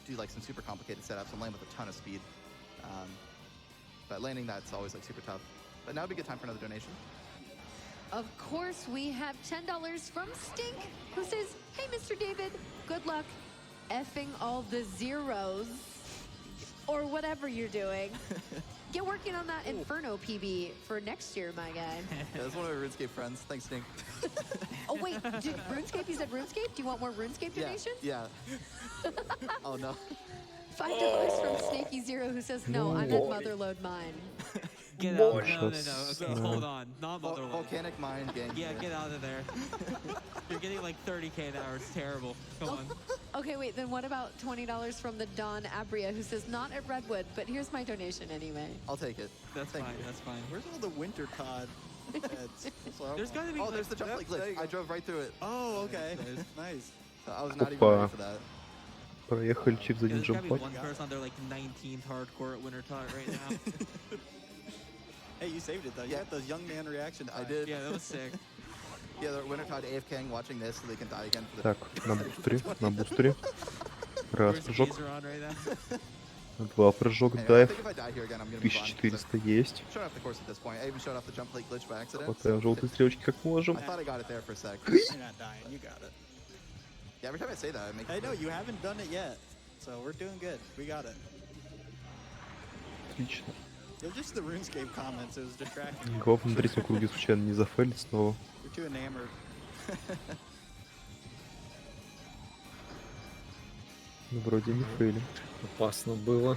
do like some super complicated setups and land with a ton of speed. But landing that's always like super tough. But now would be a good time for another donation. Of course, we have $10 from Stink, who says, "Hey, Mr. David, good luck effing all the zeros or whatever you're doing. Get working on that Inferno PB for next year, my guy." Yeah, that's one of my RuneScape friends. Thanks, Stink. Oh, wait, RuneScape? You said RuneScape? Do you want more RuneScape donations? Yeah. Oh, no. $5 from Snaky Zero, who says, "No, I'm at Motherload Mine." Get out. No, no, Сейчас, no. Okay, hold on. Not Motherload. Volcanic Mind gang. Yeah, here. get out of there. You're getting like 30K an hour. It's terrible. Come on. Okay, wait, then what about $20 from the Don Abria, who says, "Not at Redwood, but here's my donation anyway." I'll take it. That's Thank fine. you. That's fine. Where's all the winter cod heads? There's got to be. Oh, like, there's the jump Yep, like there you glitch. go. I drove right through it. Oh, okay. Nice. Nice. I was not even Опа. ready for that. Проехали через Yeah, один there's got to be джампад. one person on their like 19th hardcore at Winter Tot right now. Hey, you saved it though. You Yeah. got those young man reaction I times. did. Yeah, that was sick. Yeah, the Winter Tide AFKing watching this so they can die again for the Так, на бустере, на бустере. Раз Where's the прыжок, gazer on right now? два прыжок, Anyway, I дайв. think if I die here again, I'm gonna move on. 1400 есть. Showing off the course at this point. I even showed off the jump plate glitch by accident. Хватаем желтые стрелочки как можем. I thought I got it there for a sec. You're not dying. You got it. Yeah, every time I say that, I make Hey, it no, work. you haven't done it yet. So we're doing good. We got it. Отлично. It was just the RuneScape comments. It was distracting. Главное на третьем круге случайно не зафейлить снова. You're too enamored. Ну, вроде не фейлим. Опасно было.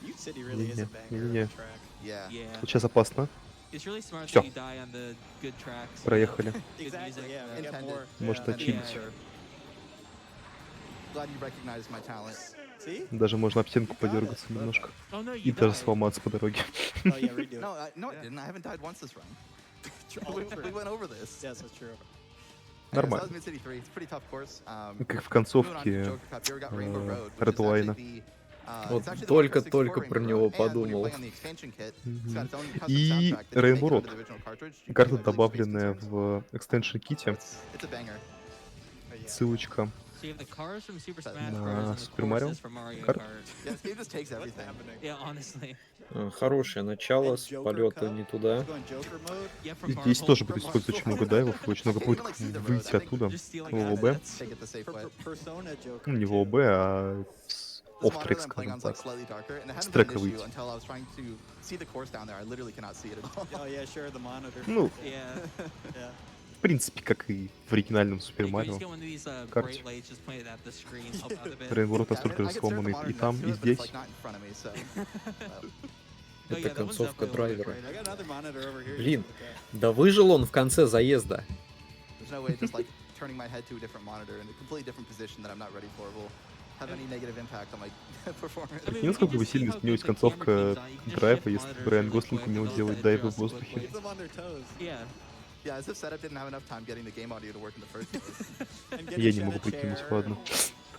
Youth City really is a banger Не-не-не. of a track. Yeah. Yeah. Вот сейчас опасно. It's really smart Всё. that you die on the good tracks. Проехали. Good Exactly. music. Yeah. We got Intended. more. Может, yeah, очилить. Sure. Glad you recognized my talent. See? Даже можно об стенку подергаться немножко. Oh no, И you даже died. сломаться по дороге. Oh yeah, redo it. No, no, I Yeah. didn't. I haven't died once this run. Oh, we went over this. Yes, that's true. Anyways, that was Нормально. Mid City 3. It's a pretty tough course. Как в Moving on to концовке Joker Cup, here we got Rainbow Road, which is Redline. actually Вот it's actually the только-только 1/64 про Rainbow него Road, and when you're подумал. playing on the expansion kit, it's Мгм. got its own custom И soundtrack that didn't make Rainbow it onto Road. the original cartridge. You can Карта, do, I believe, space добавленная concerns. в экстеншн ките. It's a banger. But yeah. Ссылочка. So you have the cars from Super На Smash Bros. And the Super Mario courses from Mario Kart. Kart. Yeah, this game just takes What's everything. happening? Yeah, honestly. Хорошее начало And с Joker полета Cup? не туда. It's going Joker mode. Yeah, from Здесь Marvel. тоже происходит очень много дайвов, и очень много попыток выйти оттуда Just stealing в ОБ. assets. Take it the safe way. Persona Joker. Ну, не в too. ОБ, а This офф-трек, monitor I'm playing скажем on is like так. slightly darker, and it С hadn't been трека an issue выйти. until I was trying to see the course down there. I literally cannot see it at all. Oh yeah, share the monitor. Ну, Yeah. Yeah. в принципе, как и в оригинальном Супер Hey, can we Марио. just get one of these Карте. bright lights just pointed at the screen, help out a bit? Рейнборд Yeah, I настолько mean, же I could stare at the сломанный monitor и там, next to и it, but it's здесь. like not in front of me, so. Oh, Это yeah, that one's концовка definitely a little bit драйвера. I brighter. got another monitor over here. Блин, Okay. да выжил он в конце заезда. There's no way just like turning my head to a different monitor in a completely different position that I'm not ready for will have any negative impact on my performance. I mean, Прикинь, we насколько can бы just see сильно how изменилась good the концовка camera keeps on. You can just драйва, shift если monitors Райан really Гослинг quick умел and делать all дайвы that в воздухе. quick. Keep them on their toes. Yeah. Yeah, as if setup didn't have enough time getting the game audio to work in the first place. And get Я a не shot могу of прикинуть, chair. ладно.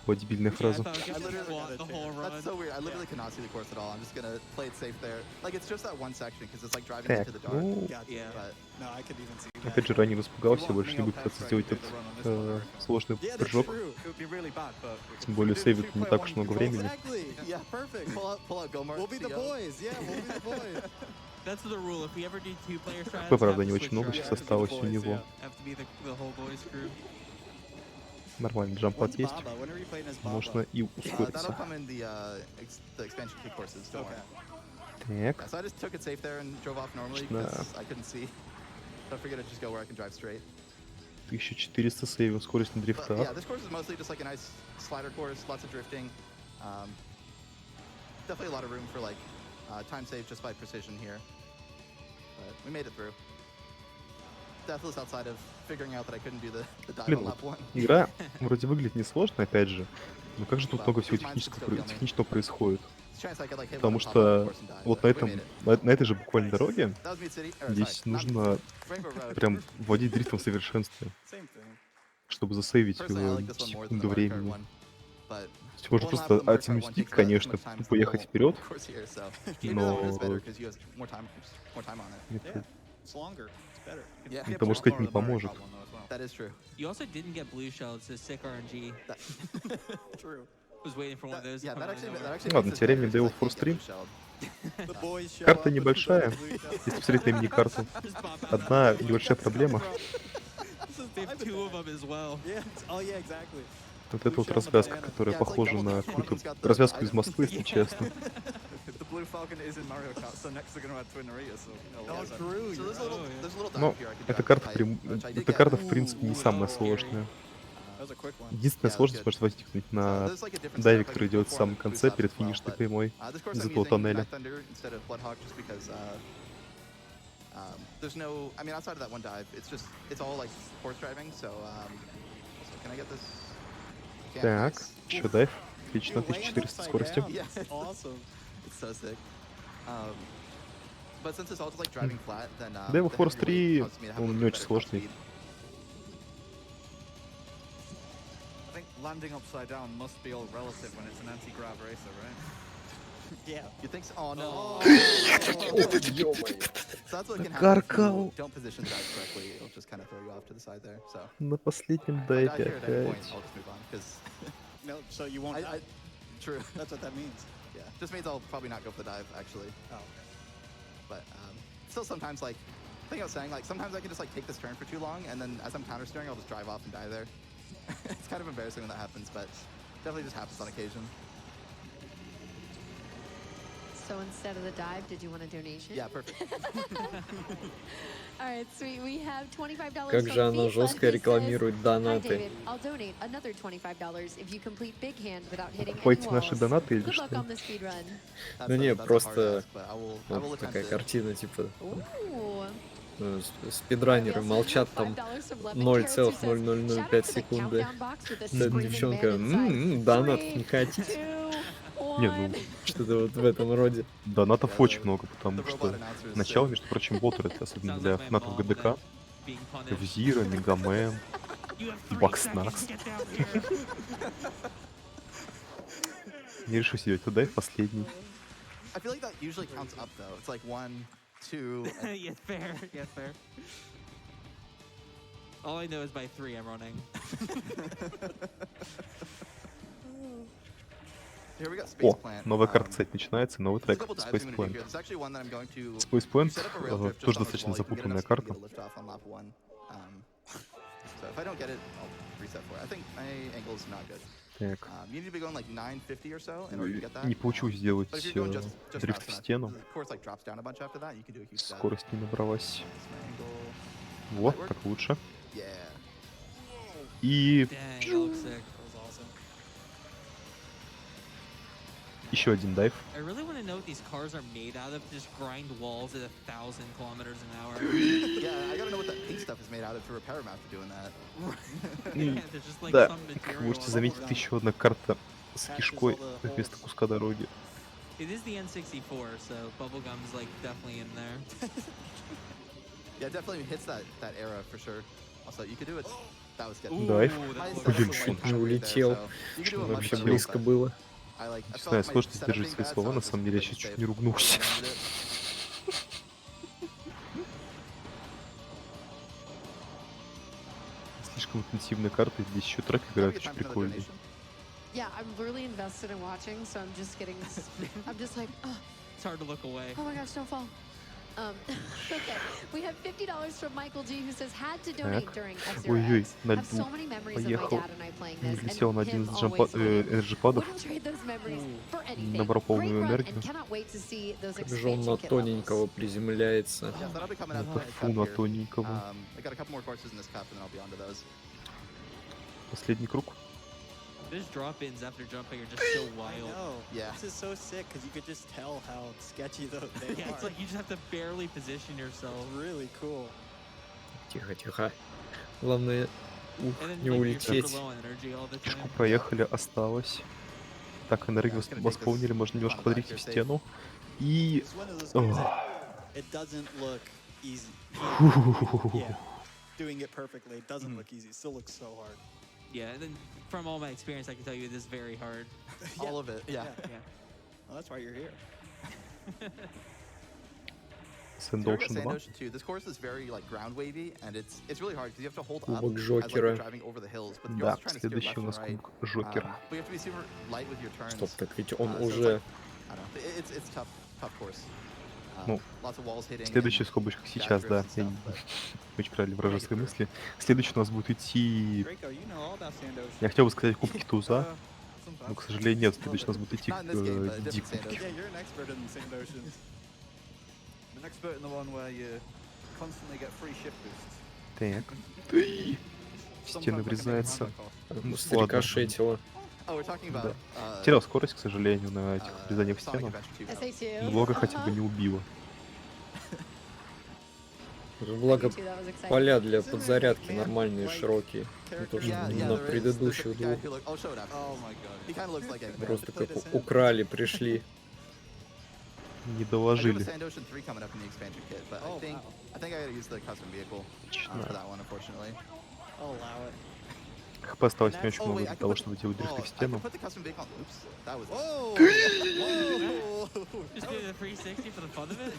Такая дебильная Yeah, I фраза. thought we could I just literally squat got a the whole chair. run. That's so weird. I literally cannot see the course at all. I'm just gonna play it safe there. Like it's just that one section because it's like driving Так, into the dark. ну, Gotcha. Yeah. But No, I could even see that. опять же, ранее испугался, больше не буду пытаться сделать этот сложный Yeah, that's прыжок. true. It would be really bad, but Тем более сейвит не так уж много времени. Exactly. yeah, perfect. Pull out Gomar. We'll be the CO. boys. Yeah, we'll be the boys. That's the rule. If we ever do two-player strats, ХП, правда, have не to очень switch много sides. сейчас осталось у него. Have to be the whole boys crew. Нормально, джампад When's есть. Baba? When are we playing as Baba? Можно и That'll ускориться. come in the expansion key courses. Don't Okay. worry. Так, Yeah, so I just took it safe there and drove off normally Nah. because I couldn't see. So I figured I'd just go where I can drive straight. 1400 сейвим скорость на But yeah, дрифтах. this course is mostly just like a nice slider course, lots of drifting. Definitely a lot of room for like time save just by precision here. But we made it through. Deathless outside of figuring out that I couldn't do the dive Блин, on вот lap one. игра вроде выглядит несложно, опять же. Но как же тут Well, много всего these mines should still be on me. техничного происходит. There's a chance I could like hit Потому one and pop off the что course and die, вот but на we этом, made it. на этой же буквально дороге That was Mid City. Or, здесь sorry, not Mid нужно City. Rainbow Road. прям вводить дрифтом в совершенстве, Same thing. чтобы засейвить Personally, I его like this one more than the секунду Mario Kart времени. one. But То есть можно one lap просто of the Mario Kart one отместить, takes less конечно, much time as тупо the ехать whole вперед, course here, so maybe that one is better но because you have more time on it. это Yeah. It's longer. It's better. Yeah, это, можно сказать, не поможет. that is true. You also didn't get blue shell. It's a sick RNG. True. Was waiting for one of those. Yeah, that actually Ладно, makes теперь this мне better, Devil 'cause, like, Force can't 3. get blue shelled. The boys show Карта up with небольшая. the blue shell. Если посмотреть на мини-карту. Just pop out. Одна небольшая проблема. They have two of them as well. Yeah. Oh yeah, exactly. Вот эта вот развязка, которая похожа на какую-то развязку из Москвы, если честно. The blue falcon is in Mario Kart, so next they're gonna add Twin Narita, so Oh, true. So there's a little dive Но here I could эта drive карта, with height, which I did эта get. карта в принципе не самая сложная. That was a quick one. Единственная Yeah, сложность that's может возникнуть на There's like a different дайве, setup. I который can идет go в самом for конце, boost перед up as well, финишной but, прямой, this course из I'm этого using тоннеля. Night Thunder instead of Bloodhawk just because there's no, I mean, outside of that one dive, it's all like course driving, so can I get this? Can't, Так, nice. еще дайв. Отлично, You land 1400 upside скоростью. down. Yeah. That's awesome. It's so sick. But since it's all just like driving flat, then Devil the Force heavier weight 3, causes me to have a он little не bit очень better top сложный. speed. I think landing upside down must be all relative when it's an anti-grav racer, right? Yeah. You think so? Oh no. Ё-моё. So that's what can happen if Накаркал. you don't position the dive correctly. It'll just kind of throw you off to the side there. So На последнем if I die дайве here at any point, опять. I'll just move on because No, so you won't. true. That's what that means. Yeah, just means I'll probably not go for the dive actually. Oh. But still sometimes like I think I was saying like sometimes I can just like take this turn for too long and then as I'm counter steering I'll just drive off and die there. It's kind of embarrassing when that happens, but definitely just happens on occasion. So instead of the dive, did you want a donation? Yeah, perfect. All right, sweet. We have $25 Как from же она FIFA, жестко who рекламирует says, "Hi, донаты. David. I'll donate another $25 if you complete Big Hand without hitting any Покупайте наши walls. донаты или Good luck что? on the speed run." Ну не, That's a hard просто ask, but I will вот attempt такая it. картина, типа, Ooh. спидранеры молчат там $5 from Lemon 0,0005 Carrots, who says, секунды. "Shout out to the countdown box with a Эта screaming девчонка, man inside." донат 3, не хотите? 2, Не, ну, 1. Что-то вот в этом роде. донатов Yeah, очень много, потому the что robot announcers начало, say- между прочим, ботеры, особенно Sounds для like my фанатов mom ГДК. then being punished. F-Zero, Мегамен. You have 3 Bugs seconds Nuts. to get down here. Не решу себе этот дайв последний. I feel like that usually counts up though. It's like 1, 2. And Yeah, fair. Yeah, fair. All I know is by 3 I'm running. here we got Space О, Plant. новая карта, кстати, начинается, новый There's a трек, couple dives I'm Space gonna do Plant. here. There's actually one that I'm going to Space you Plant set up a rail drift just тоже on the достаточно wall. You can get запутанная enough карта. speed to get a lift off on lap 1. So if I don't get it, I'll reset for it. I think my angle is not good. Так, You need to be going like 950 or so in order to get that. не получилось сделать But if you're doing just дрифт fast в enough, стену. the course like drops down a bunch after that. You can do a huge step. Скорость не набралась. That's my angle. Вот, work? так лучше. Yeah. И Dang, that looks sick. That was awesome. еще один дайв. I really want to know what these cars are made out of. Just grind walls at 1,000 kilometers an hour. Yeah, I gotta know what that pink stuff is made out of to repair them after doing that. Yeah, there's just like Да, some как material. вы можете заметить, это еще одна карта с Patches кишкой all the вместо holes. куска дороги. It is the N64, so bubblegum's like definitely in there. Yeah, it definitely hits that era for sure. Also, you could do it. That was good. Дайв. Highest Блин, setup что weight не right there, улетел. so you can do it much Вообще better, близко but было. I like. I Не felt знаю, my сложно setup сдержать being свои bad, слова, so I на just самом деле я played сейчас it чуть safe не ругнулся. and landed it. Слишком интенсивная карта, здесь еще трек Can we играет get очень time for another прикольный. donation? Yeah, I'm really invested in watching, so I'm just getting. I'm just like, oh, It's hard to look away. oh my gosh, don't fall. Okay, we have $50 from Michael G, who says had to donate Так. during F-Zero Ой-ой, X. на Have so льду many memories of my поехал. dad and I playing this, Влетел на and один him из always winning. энерджипадов. Wouldn't trade those memories for anything. Набрал Great полную run, энергию. and cannot wait to see those Как же он expansion на kit тоненького levels. приземляется. Yeah, so that'll be coming up Это next фу up на here. тоненького. I got a couple more courses in this cup, and then I'll be on to those. Последний круг. Those drop-ins after jumping are just so I wild. know. Yeah. This is so sick because you could just tell how sketchy they Yeah, it's are. like you just have to barely position yourself. It's really cool. Тихо, тихо. Главное, And then не like, you're улететь. super low on energy all the Кишку time. проехали, осталось. Так, энергию Yeah, it's gonna take восполнили, this можно немножко on the back подрить here в safe. стену. И... It's one of those games Ох. that it doesn't look easy. Yeah. Doing it perfectly, it doesn't look easy. It still looks so hard. Yeah, and then from all my experience, I can tell you it is very hard. All of it, yeah. Yeah. Well, that's why you're here. Sand So we're Ocean at 2. Sand Ocean 2. This course is very like ground wavy, and it's really hard because you have to hold up Кубок as like you're Джокера. driving over the hills, but you're Да, also trying to steer следующий left у and нас right. Кубок Жокера. But you have to be super light with your turns. Стоп, так ведь он So it's уже... like, I don't know. It's tough course. Ну, Lots of walls hitting. Следующий в скобочках сейчас, да. Я не очень правильно выражаю свои мысли. Следующий у нас будет идти... Draco, you know all about Sand Ocean. Я хотел бы сказать Кубки Туза, Sometimes. но, к сожалению, нет. Следующий у нас будет идти Not in this game, but a Дип different Sand Кубки. Ocean. Yeah, you're an expert in Sand Ocean. I'm an expert in the one where you constantly get free shift boosts. Так. В стены Sometimes that can be врезается. random cost. Срикошетило. Oh, we're talking about. Терял скорость, к сожалению, на этих врезаниях в Sonic стену. Adventure 2. SA2. Но благо хотя бы не убило. Благо, SA2, that was exciting. поля для подзарядки нормальные, широкие. Не то, что на предыдущих двух. I'll show it after. Oh my god. He kind of looks like Eggman. Просто как украли, пришли. Не I do have доложили. a Sand Ocean 3 coming up in the expansion kit, but Oh, I think I gotta use the custom vehicle for that one, unfortunately. I'll allow it. ХП осталось не очень Oh, много wait, I для can того, put- чтобы делать дрифты в I can стену. put the custom vehicle. Oops, that was. Whoa! Just doing the 360 for the fun of it.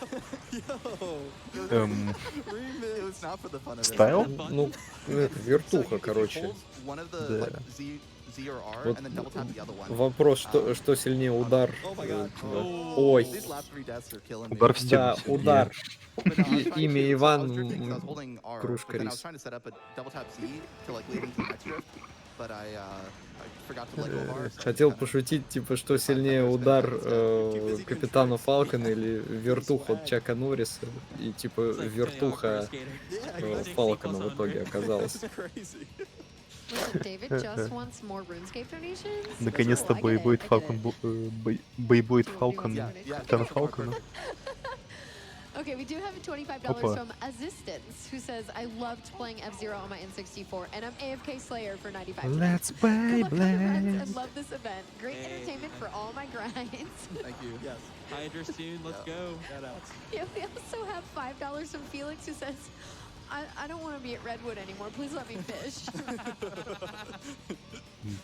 It was not for the fun of it. Стайл? Ну, это, вертуха, So you короче. hold one of the Да. like, Z or R, Вот and then double tap the other one. вопрос, что сильнее, удар? Oh my God. Ой, These last 3 deaths are killing me. Удар в стену. да, Сергей. удар. But no, I was trying to- Имя so I Иван, was drifting 'cause I was holding R, кружка but then I was рис. trying to set up a double tap Z to like lead into the next drift, but I forgot to let go of R. so I Хотел kinda- пошутить, типа, что сильнее удар капитана Фалкона или вертуха от Чака Норриса. И типа It's like, вертуха Фалкона в итоге оказалась. It's crazy. Listen, David just wants more RuneScape donations. Наконец-то Cool, I get боевой it, I get Фалкон, it. боевой Yeah, Фалкон yeah, Капитана yeah. Фалкона. Okay, we do have $25 Опа. from Assistance, who says, I loved playing F-Zero on my N64, and I'm AFK Slayer for 95 cents. Let's Good play luck, my friends, Blaze. and love this event. Great Hey. entertainment for all my grinds. Thank you. Yes. Hydra soon, let's go. Shout out. Yeah, we also have $5 from Felix, who says, I don't want to be at Redwood anymore. Please let me fish.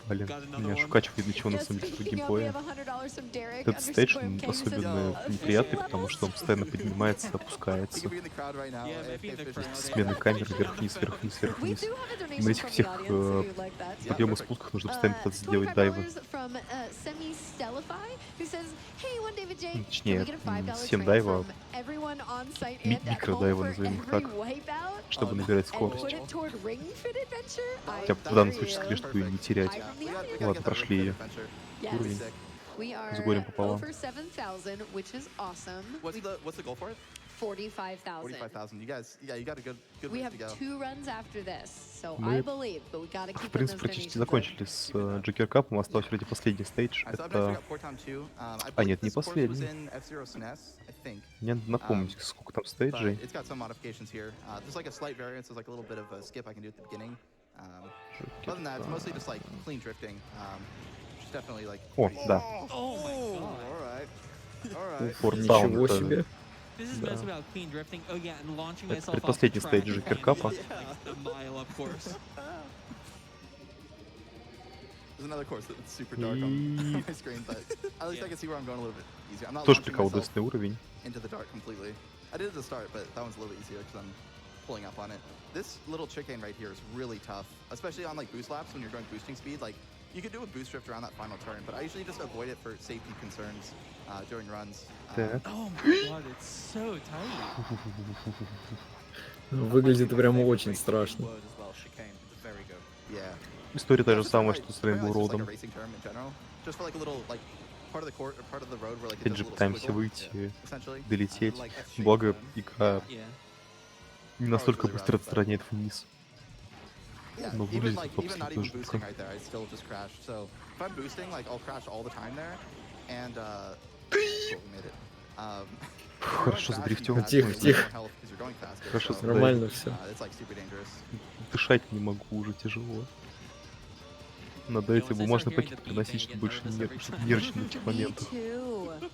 Блин, Got another меня one. укачивает для чего на Yes, самом деле в speaking of, we геймплее. have $100 from Derek. Этот стейдж underscore он MK, who says, особенно "Oh, неприятный, fishing потому что он levels?" постоянно поднимается, He опускается. could be in the crowd right now. Yeah, AFK maybe the fishing. crowd. Смены камер, вверх-вниз, вверх-вниз, We вверх-вниз. do have a donation На этих from the всех audience if you'd like that. подъемах и спусках нужно постоянно пытаться сделать дайвы. $25 from Semi Stellify, who says, "Hey, one David J, Точнее, can we get a $5 всем trade дайва, from everyone on site ми- and at микродайва, home for назовем их every так, wipeout чтобы Oh, набирать and скорость. put it toward Ring Fit Adventure?" Хотя бы I в данном hear случае you. скорее, чтобы ее не терять. Hi from the We got- we audience. gotta Ладно, get that прошли Ring ее. Fit Adventure. Yes. Pretty Уровень. sick. We are С горем пополам. over 7,000, which is awesome. What's the goal for it? 45,000. 45,000. You guys, yeah, you got a good We ways have to go. 2 runs after this, so Мы, I believe, but we gotta В keep принципе, those практически donations up. закончили с Джокер Капом, осталось вроде последний стейдж. Alright, so I've never Это... got Port Town 2. I А, believe нет, не this course was последний. in F-Zero SNES, I think. Мне надо напомнить, сколько там But стейджей. it's got some modifications here. There's like a slight variance. There's like a little bit of a skip I can do at the beginning. Other than that, it's mostly just like clean drifting. Which is definitely like. О, да. Oh my god. Alright. Alright. Портаун Ничего это себе. This is Да. mostly about clean drifting. Oh yeah, and launching Это myself off the предпоследний track стейдж and Джокер flying Капа. like a mile up course. There's another course that's super dark on И my screen, but at least I can see where I'm going a little bit easier. I'm not тоже launching myself приколдесный уровень. into the dark completely. I did at the start, but that one's a little bit easier because I'm pulling up on it. This little chicane right here is really tough, especially on like boost laps when you're going boosting speed. Like you could do a boost drift around that final turn, but I usually just avoid it for safety concerns during runs. Так. Oh my god, it's so tight. Выглядит прям очень страшно. Word as well, chicane. It's very good. Yeah. История та Yeah, же just самая, right. что с Pretty Rainbow much just like a Road'ом. racing term in general. Just for like a little like part of the court or part of the road where like it Опять does же, a little пытаемся squiggle, выйти, essentially. долететь. Like F-shaped Благо, turn. игра Yeah. не настолько really быстро rough, but- отстраняет вниз. Yeah, Но even выглядит like это even not абсолютно even boosting жутко. right there, I still just crashed. So if I'm boosting, like I'll crash all the time there, and cool, we made it. Хорошо задрифтил. Тихо, тихо. Хорошо so, Нормально все. it's like super dangerous. Дышать не могу, уже тяжело. Надо эти once I start бумажные hearing пакеты the beat, приносить, I чтобы get больше nervous не every чтобы time. нервничать на этих Me моментах. too.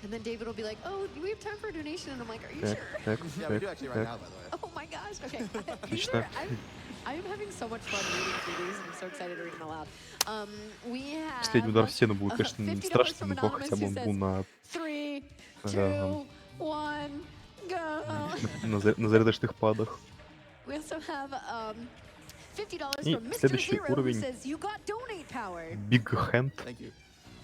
And then David will be like, "Oh, do we have time for a donation?" And I'm like, "Are you Так, sure?" так, Yeah, we do так, actually right now, так. by the way. Oh my gosh. Okay. Отлично. I'm having so much fun reading through these. I'm so excited to read them aloud. We have Последний удар в стену был, конечно, $50 страшным, from но хотя бы Anonymous, он who был says, на 3, Да. 2, one, go. На зарядочных падах. We also have $50 И from Mr. следующий Zero who уровень. says you got donate power. Big Hand. Thank you.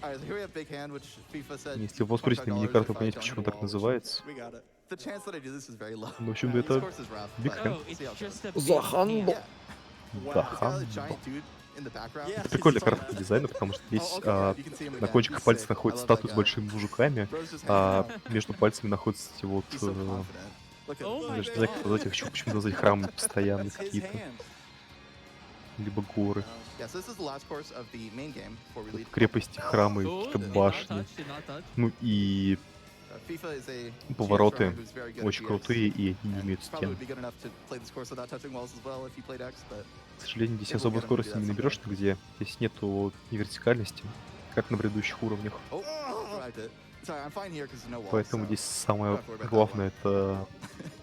All right, so here we have Big Hand, which FIFA said. Если вы посмотрите на миникарту, понять, почему так называется. We got it. The chance that I do this is very low. Ну, в общем-то, This это course is rough, Big but Hand. Oh, it's see how it goes. just a big Захамбо. hand. Wow. Да, It's got a Хамбо. giant dude in the background. Yeah. Прикольная He's карта so- дизайна, потому что здесь Oh, okay, yeah, you can see him на again. кончиках He's пальцев sick. I находится love статуи that с guy. большими мужиками, Bro's just а hanging out. между пальцами находятся эти вот... He's so confident. Look at Oh look my at Даже that. вот этих, почему назвать храмы постоянно That's his какие-то, hand. либо горы. Yeah, so this is the last course of the main game before we leave. Крепости, храмы, Oh, какие-то did not башни. touch, did not touch. Ну и FIFA is a повороты GX runner who's very good at очень GX. крутые, и они не And имеют probably стен. would be good enough to play this course without touching walls as well if he played X, but К сожалению, здесь Maybe we'll особой get him to do скорости that не наберешь нигде. Здесь нету ни вертикальности, как на предыдущих уровнях. oh, survived it. Sorry, I'm fine here because there's no walls. Поэтому so- здесь самое don't have to worry about that главное это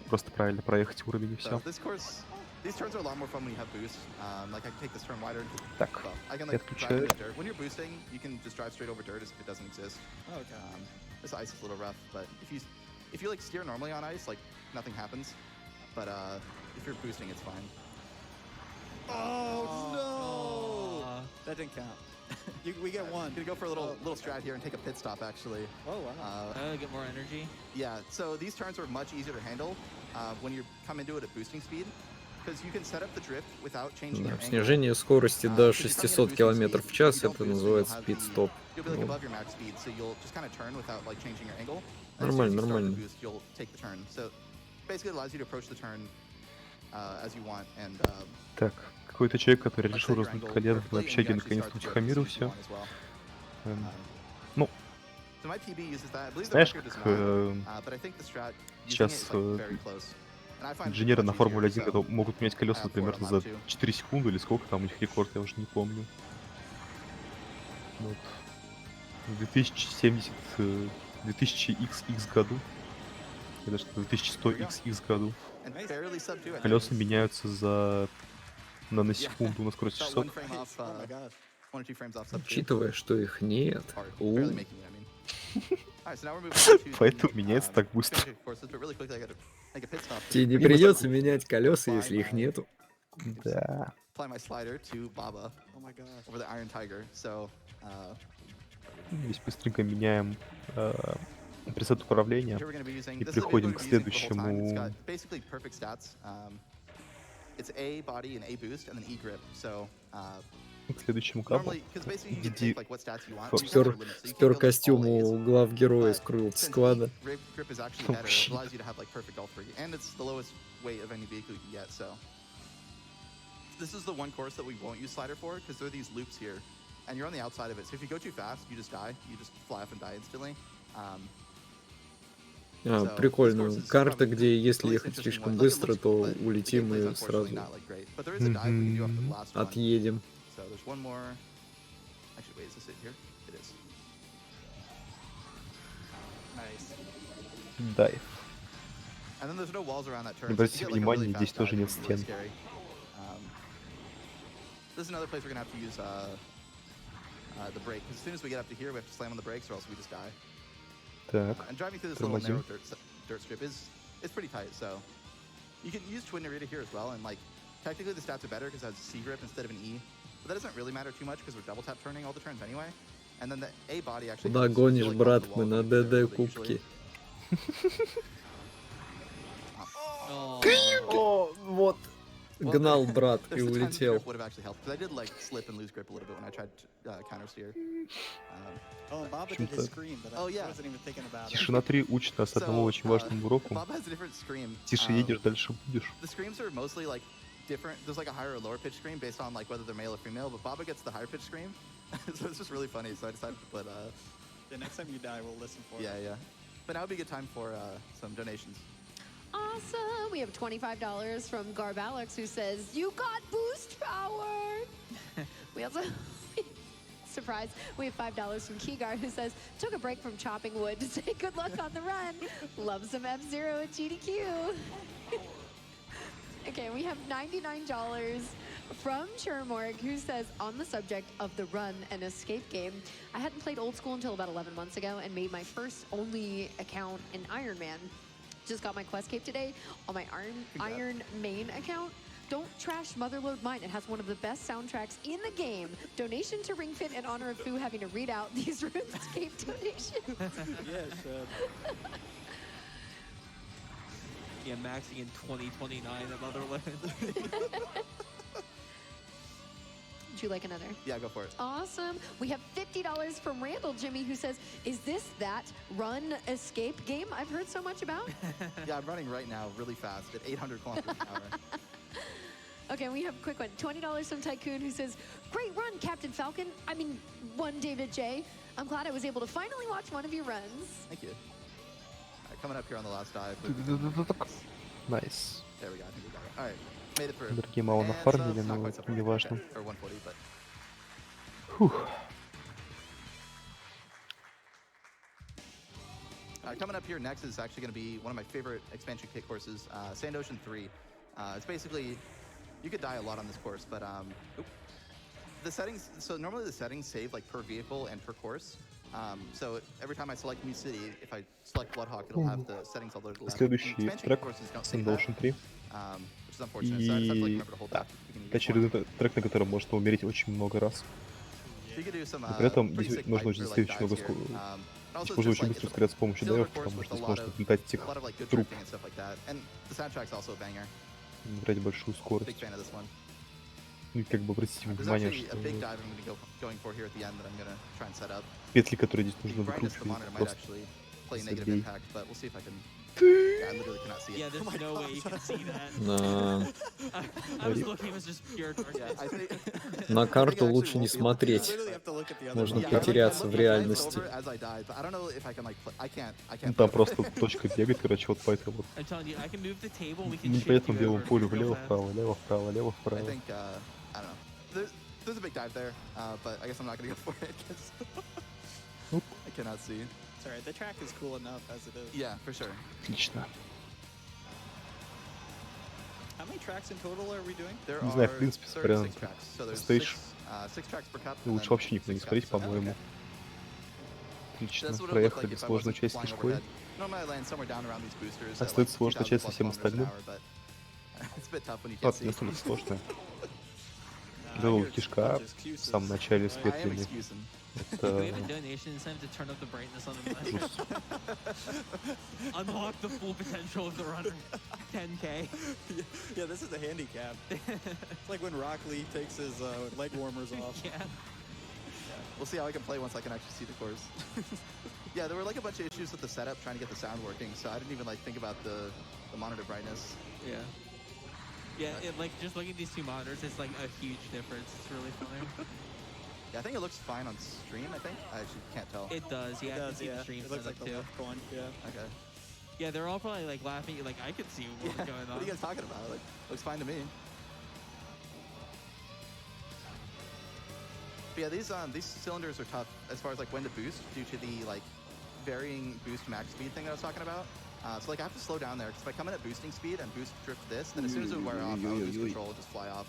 просто правильно проехать уровень и So все. this course, these turns are a lot more fun when you have boost. Like I can take this turn wider. Так, Well, I can я like drive отключаю. into dirt. When you're boosting, you can just drive straight over dirt as if it doesn't exist. Oh, okay. This ice is a little rough, but if you like steer normally on ice, like nothing happens. But if you're boosting, it's fine. Oh, no! Aw. That didn't count. We get one. I'm gonna go for a little strat here and take a pit stop actually. Oh, wow. Get more energy. Yeah, so these turns are much easier to handle when you come into it at boosting speed, because you can set up the drift without changing Да, your angle. снижение скорости до 600 км в час это называется пит-стоп. You'll be like Ну, above your max speed, so you'll just kind of turn without like changing your angle. And as soon as Нормально, you start the нормально. boost, you'll take the turn. So basically it allows you to approach the turn as you want, and Так, какой-то человек, который like, решил set your раздуть angle колено perfectly, в and you общаге, actually наконец-то start the drift as soon as you утихомирился. want as well. Эм, Um, so my PB uses that. I believe the Знаешь, record does как not, but I think the strat using it сейчас is like very close. And I find it инженеры much на easier, Формуле 1 so- могут менять колеса, for например, it on за lap 2. 4 секунды или сколько там у них рекорд, я уже не помню. Вот. В 2070, 2000XX году, или даже в 2100XX году And barely sub 2, I think. колеса меняются за наносекунду на скорость About 600. one frame off, Oh my gosh. 1 or 2 frames off sub 2. Учитывая, что их нет. Or У. barely making it, I mean. Alright, so now we're moving on to the, Поэтому меняется так быстро. finishing courses, but really quickly I gotta make a pit stop. Тебе не Apply придется менять колеса, если их нету. Да. my slider to Baba Oh my gosh. over the Iron Tiger. So, Здесь быстренько меняем пресет управления. here we're going to be using. И This is a переходим vehicle к we've been using for the whole time. It's следующему. got basically perfect stats. It's A body and A boost and then E grip. So, К следующему капу. normally, because basically you can Иди. take like what stats you want. Спер- You have your limits, so you can't Спер go, like, all костюм A's. у главгероя из But Крылт since склада. grip is actually Oh, better, it shit. allows you to have like perfect all three, and it's the lowest weight of any vehicle you can get. So this is the one course that we won't use slider for because there are these loops here, and you're on the outside of it. So if you go too fast, you just die. You just fly off and die instantly. So Прикольно. this course is Карта, probably где the если least ехать interesting слишком one. Like, it быстро, looks то cool, but the улетим gameplay is и unfortunately сразу not like great. But there is a dive we can do after the last one. отъедем. So there's one more. Actually, wait, is this it here? It is. Nice. Дайв. And then there's no walls around that turn. Не so if обратите you get, like, a внимания, really здесь fast тоже dive, нет it's really стен. scary. This is another place we're gonna have to use the brake. 'Cause as soon as we get up to here, we have to slam on the brakes, or else we just die. Так. And driving through this little Тормозим. narrow dirt strip is pretty tight. So you can use Twin Narita here as well, and like technically the stats are better because it has C grip instead of an E. But that doesn't really matter too much because we're double tap turning all the turns anyway. And then the A body actually. Куда helps гонишь, really брат? help the Мы wall на going through ДД there usually. кубке. Oh. Вот. Well, Гнал, брат, и There's the times the улетел. grip would have actually helped because I did like slip and lose grip a little bit when I tried to counter steer. Oh, and Baba did Почему-то- his scream, but Oh, I yeah. wasn't even thinking about it. Тишина 3 учит нас одному очень важному уроку. Bob has a different scream. Тише едешь, дальше будешь. The screams are mostly like different. There's like a higher or lower pitch scream based on like whether they're male or female. But Baba gets the higher pitch scream, so it's just really funny. So I decided to put The next time you die, we'll listen for it. yeah. But now would be a good time for some donations. Awesome. We have $25 from Garb Alex who says, you got boost power. We also, surprise, we have $5 from Keygar who says, took a break from chopping wood to say good luck on the run. Love some F-Zero at GDQ. Okay, we have $99 from Chermorg, who says, on the subject of the run and escape game, I hadn't played old school until about 11 months ago and made my first only account in Iron Man. Just got my quest cape today on my Iron main account. Don't trash Motherload Mine. It has one of the best soundtracks in the game. Donation to Ring Fit in honor of Fu having to read out these RuneScape donations. Yes. Yeah, maxing in 2029 at Motherland. Would you like another? Yeah, go for it. Awesome. We have $50 from Randall Jimmy, who says, is this that run escape game I've heard so much about? Yeah, I'm running right now really fast at 800 kilometers an hour. Okay, we have a quick one. $20 from Tycoon, who says, great run, Captain Falcon. I mean, one David J. I'm glad I was able to finally watch one of your runs. Thank you. All right, coming up here on the last dive. Найс. There we go. I think we got it. All right, made it through. Дорогие мало And нафармили, not но quite so far. не важно. Or 140, but Фух. coming up here next is actually going to be one of my favorite expansion kit courses, Sand Ocean 3. It's basically, you could die a lot on this course, but the settings, so normally the settings save like per vehicle and per course. So every time I select new city, if I select Bloodhawk, it'll have the settings all the way to the left. Следующий Expansion трек courses don't Sand save that, Ocean 3. which is unfortunate. So I just have to like И remember to hold да, that at the beginning это of each one. очередной трек, на котором можно умереть очень много раз. So you could do some, Но при этом pretty sick нужно fights очень or, like, застрелить очень dives много here. Also Здесь можно just, очень like, быстро it's a стрелять с помощью silver дайвов, course потому with что a lot сложно of отлетать этих a lot of like good труб, drifting and stuff like that. And the soundtrack's also a banger. набирать большую Big скорость. fan of this one. Ну и как бы обратите There's внимание, actually что a big dive I'm going to be going for here at the end that I'm going to try and set up. петли, которые здесь The нужно brightness of the выкручивать, monitor might просто actually play a negative забей. impact, but we'll see if I can. Yeah, I literally cannot see it. Yeah, there's no way you can see that. На, I was looking, it was just pure Yeah, darkness. I think. на I think I карту actually лучше не won't be able to- смотреть. Literally have to look at the other Можно one. Yeah, I'm потеряться в looking at реальности. over as I died, but I don't know if I can like. I can't. I Ну can't. там play over. просто точка бегать, короче, вот по этой вот I'm telling you, I can move the table, we в can shift непонятном you белом over полю real влево, fast. вправо, лево, вправо, лево, I вправо. think. I don't know. There's a big dive there, but I guess I'm not going to go for it because I cannot see. It's alright, the track is cool enough as it is. Yeah, for sure. Отлично. How many tracks in total are we doing? There Не знаю, в are принципе, 36 смотря на tracks. So there's stage. six tracks per cup. Ну, and лучше then вообще никуда не 6 смотреть, cups. по-моему. Отлично, That's what it would look like проехали if I сложную wasn't часть flying легко. overhead. Normally I land somewhere down around these boosters. at, Остается like, сложная 2,000 часть plus совсем kilometers an остальным. hour, but it's a bit tough when you Ну, can't see. настолько сложно. I Делал hear it's a кишка bunch of в excuses. самом начале с I am петлями. excusing. Do we have a Это donation incentive to turn up the brightness on the unlock the full potential of the runner? 10K. Yeah, this is a handicap. It's like when Rock Lee takes his leg warmers off. Yeah. We'll see how I can play once I can actually see the course. Yeah, there were like a bunch of issues with the setup trying to get the sound working, so I didn't even like think about the monitor brightness. Yeah. Yeah, like just looking at these two monitors, it's like a huge difference. It's really funny. Yeah, I think it looks fine on stream, I think. I actually can't tell. It does, yeah. It I does, can see yeah. the stream It looks like setup the too. left one, yeah. Okay. Yeah, they're all probably like laughing. Like I could see what's Yeah, going what on. are you guys talking about? Like, looks fine to me. But yeah, these cylinders are tough as far as like when to boost due to the like varying boost max speed thing that I was talking about. So like I have to slow down there because if I come in at boosting speed and boost drift this, then as soon as it wear off, I'll lose control, it'll just fly off.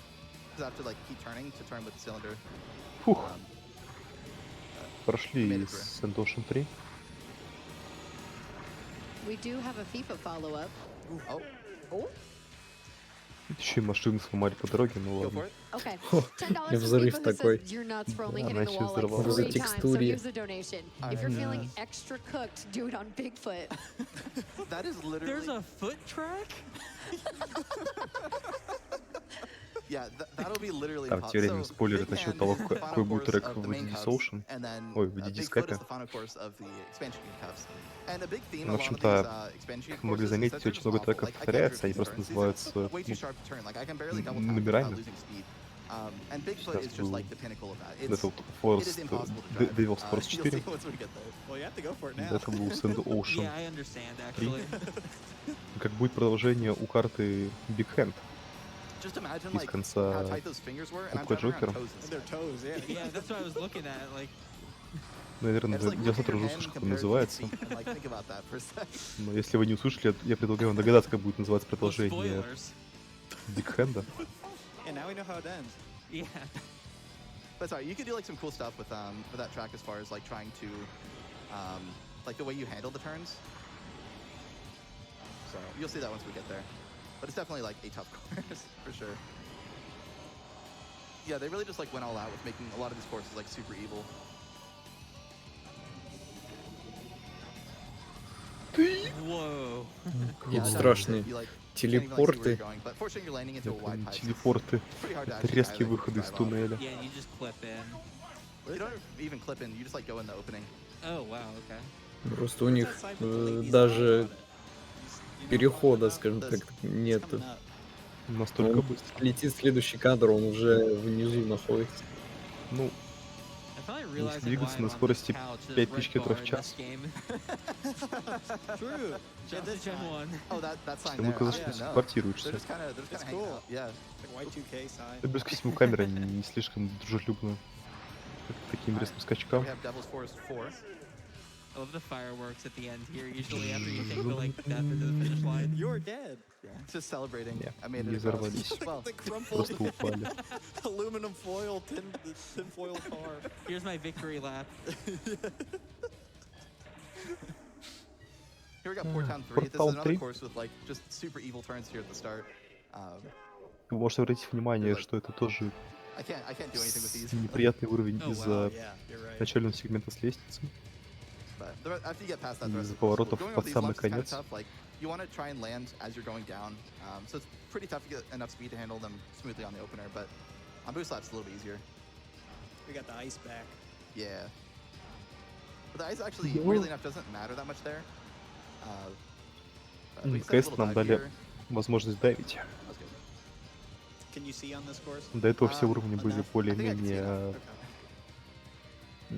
Because I have to like keep turning to turn with the cylinder. Фух, Um, прошли made it с Sand Ocean 3. We do have a FIFA follow-up. oh, Oh, Еще и машины сломали по дороге, ну go for ладно. it. okay. $10 И from взрыв FIFA who такой. says you're nuts for only Да, hitting the начали wall like взрываться. 3 times. So Текстуре. here's a donation. If you're feeling extra cooked, do it on Bigfoot. That is literally. There's a foot track? Yeah, that'll be literally Там impossible. теоремный спойлер насчет того, какой будет трек в This Ocean. Ой, в Дискапе. Ну, в общем-то, как вы могли заметить, очень много треков повторяется, они просто называются номерами. Сейчас был это вот Forest, Devil's Forest 4, Well, you have to go for it now. это был Sand Ocean. Yeah, I understand actually. Как будет продолжение у карты Big Hand из конца Кубка Джокера. And their toes, yeah. Yeah, that's what I was looking at. Like, Наверное, я смотрю, уже услышал, как он называется. Но если вы не услышали, я предлагаю вам догадаться, как будет называться well, продолжение spoilers. Big Hand. And now we we know how it ends. Yeah. But sorry, you could do like some cool stuff with that track as far as like trying to like the way you handle the turns. So you'll see that once we get there. But it's definitely like a tough course for sure. Yeah, they really just like went all out with making a lot of these courses like super evil. Whoa. Какие-то страшные телепорты. Это не телепорты, это резкие выходы из туннеля. Yeah, you just clip in. You don't even clip in, you just like go in the opening. Oh, wow, okay. Просто у них даже перехода, скажем так, нету. Настолько Он быстро. летит следующий кадр, он уже внизу находится. Ну, I finally если realized двигаться why на I'm on скорости this couch. There's 5000 red км bar в in час, this game. True. Just the Gen 1. Oh, that sign ему there. казалось, I что didn't know. телепортируешься. They're just kind of It's hanging cool. out. Yeah. Like Y2K sign. Это плюс ко всему камера не слишком дружелюбна к таким резким We скачкам. have Devil's Forest 4. I love the fireworks at the end here. Usually after you take the like death into the finish line. You're dead. Yeah. Just celebrating. Не, I made не it across. взорвались. Well, The crumpled Просто упали. aluminum foil, tin foil car. Here's my victory lap. here we got Port Town 3. This is Portal another 3. course with like just super evil turns here at the start. Вы можете обратить внимание, что это тоже I can't do anything with these. неприятный уровень Oh, из-за Yeah, you're right. начального сегмента с лестницы. But after you get past that, the rest Из-за of the course, поворотов going over под these самый lumps is kind of конец. tough. Like you want to try and land as you're going down. So it's pretty tough to get enough speed to handle them smoothly on the opener. But on boost laps, it's a little bit easier. We got the ice back. Yeah. But the ice actually, weirdly enough, doesn't matter that much there. But we just had a Наконец-то little нам dive дали here. возможность давить. That was good. Can you see on this course? До этого все уровни enough. были I think I can see более-менее that.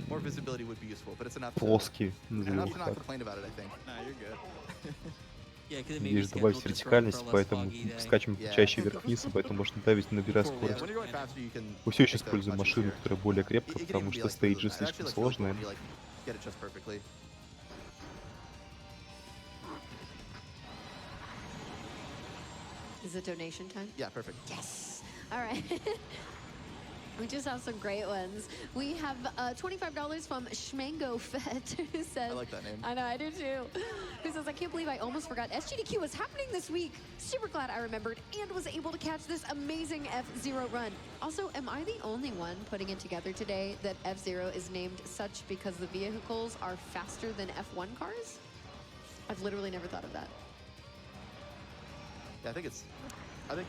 More visibility would be useful, but it's enough to, плоские, enough назовем to их not так. complain about it, I think. Nah, you're good. Yeah, because it maybe Здесь добавить scheduled this run вертикальность, for a less поэтому foggy day. скачем Yeah. чаще вверх-вниз, и поэтому можно давить, набирая Yeah, скорость. when you're going faster, you can Мы все еще take the используем much машину, easier. которая более It крепкая, can even потому be что like стейджи it actually слишком looks really cool сложные. when you like get it just perfectly. Is it donation time? Yeah, perfect. Yes. All right. We just have some great ones. We have $25 from Schmango Fett, who says... I like that name. I know, I do too. Who says, I can't believe I almost forgot SGDQ was happening this week. Super glad I remembered and was able to catch this amazing F-Zero run. Also, am I the only one putting it together today that F-Zero is named such because the vehicles are faster than F1 cars? I've literally never thought of that. Yeah, I think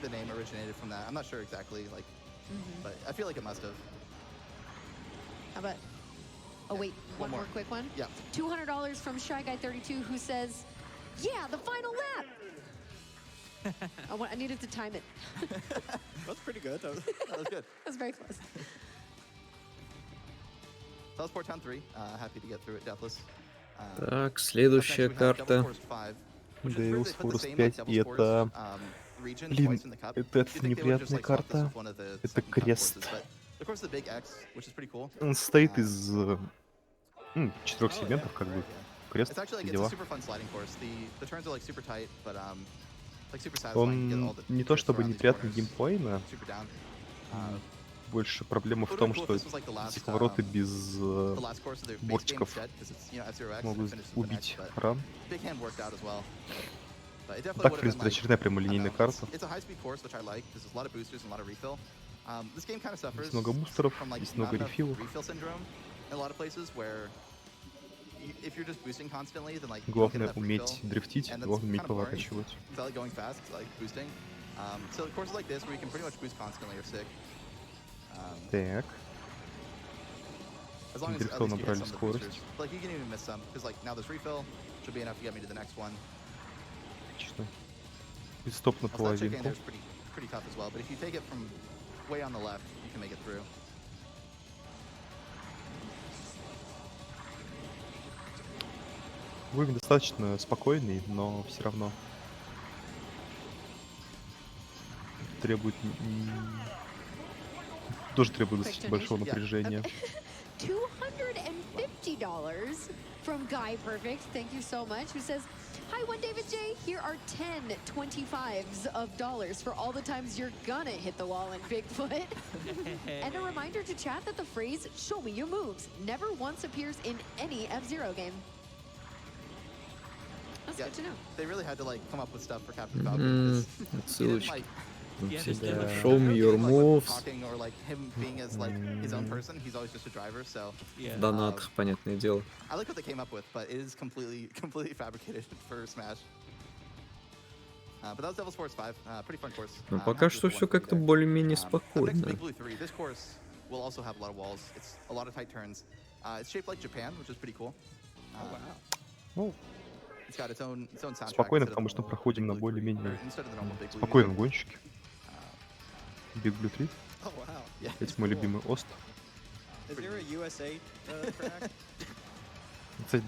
the name originated from that. I'm not sure exactly, like, but I feel like it must have. How about... Oh, wait, one more quick one? Yeah. $200 from Shy Guy 32, who says, yeah, the final lap! I needed to time it. That's pretty good. That was good. That was very close. That was Port Town 3. Happy to get through it deathless. Так, следующая карта. Devil's Forest 5, и это... Блин, это неприятная карта. Это крест. Он состоит из 4 сегментов, как бы. Крест, все дела. Он не то чтобы неприятный геймплейно, больше проблема в том, что эти повороты без бортиков могут убить ран. Так, в принципе, очередная прямолинейная карта. Здесь много бустеров, здесь много рефилов. Главное уметь дрифтить, главное уметь поворачивать. Так. Дрифтом набрали скорость. Отлично. И стоп на половинку. Уровень достаточно спокойный, но все равно требует... Тоже требует достаточно большого напряжения. $250 from Guy Perfect, thank you so much, who says, Hi, one David J. Here are 10 25s of dollars for all the times you're gonna hit the wall in Bigfoot. And a reminder to chat that the phrase, show me your moves, never once appears in any F-Zero game. That's good to know. They really had to like come up with stuff for Captain Falcon. Отсылочки. Yeah, Всегда. just Show me your moves. Talking or like him being as like his own person. He's always just a driver, so. Yeah. В донатах, понятное дело. I like what they came up with, but it is completely fabricated for Smash. But that was Devil's Force 5. Pretty fun course. Но пока что все как-то более-менее спокойно. Big Blue 3. This course will also have a lot of walls. It's a lot of tight turns. It's shaped like Japan, which is pretty cool. Ну, It's got its own soundtrack. спокойно, потому что проходим на более-менее Instead of the normal Big Blue. спокойном гонщике. Big Blue 3. Oh, wow. Yeah. Это мой любимый Ост. Is there a USA track? Кстати,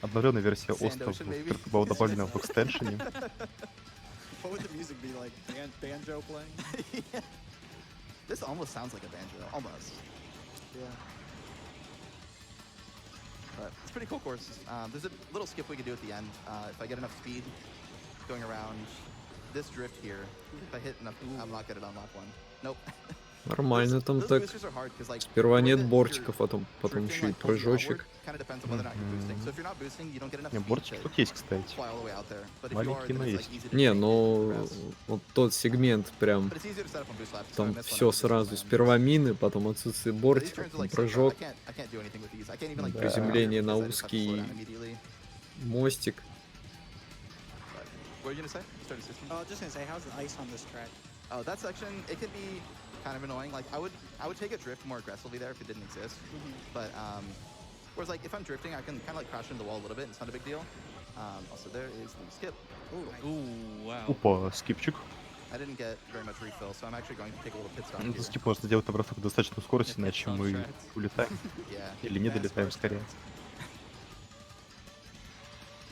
обновленная версия Оста Ocean, maybe? была добавлена в экстеншене. What would the music be like? Banjo playing? Yeah. This almost sounds like a banjo. Almost. Yeah. But it's a pretty cool course. There's a little skip we could do at the end. If I get enough speed going around this drift here, if I hit enough, I'm not good at on lap 1. Nope. Нормально там Those так. boosters are hard 'cause, like, Сперва the way нет that бортиков, you're потом еще и drifting, like, pulling прыжочек. outward kinda depends on whether or not you're boosting. So if you're not boosting, you don't get enough Не, speed бортики to тут есть, кстати. fly all the way out there. But if you are, Маленькие, then но it's, like, есть. easy to Не, take но it, progress. вот тот сегмент прям, But it's easier to set up on boost laps, so I там missed one все of those сразу. on my Сперва end. мины, потом отсутствие But these бортика, turns are, потом like, so прыжок, tough. I can't do anything with these. I can't even like Да. приземление на because I just have to slow узкий down immediately. мостик. But what were you gonna say? Started 16? Oh, I was just gonna say, how's the ice on this track? Oh, that section, it can be kind of annoying. Like I would take a drift more aggressively there if it didn't exist. But whereas like if I'm drifting, I can kind of like crash into the wall a little bit. And it's not a big deal. Also, there is the skip. Ooh, wow. Опа, скипчик. I didn't get very much refill, so I'm actually going to take a little pit stop Ну, here. скип можно делать на бросок достаточно скорости, иначе мы улетаем. Yeah. Или не fast долетаем first. скорее.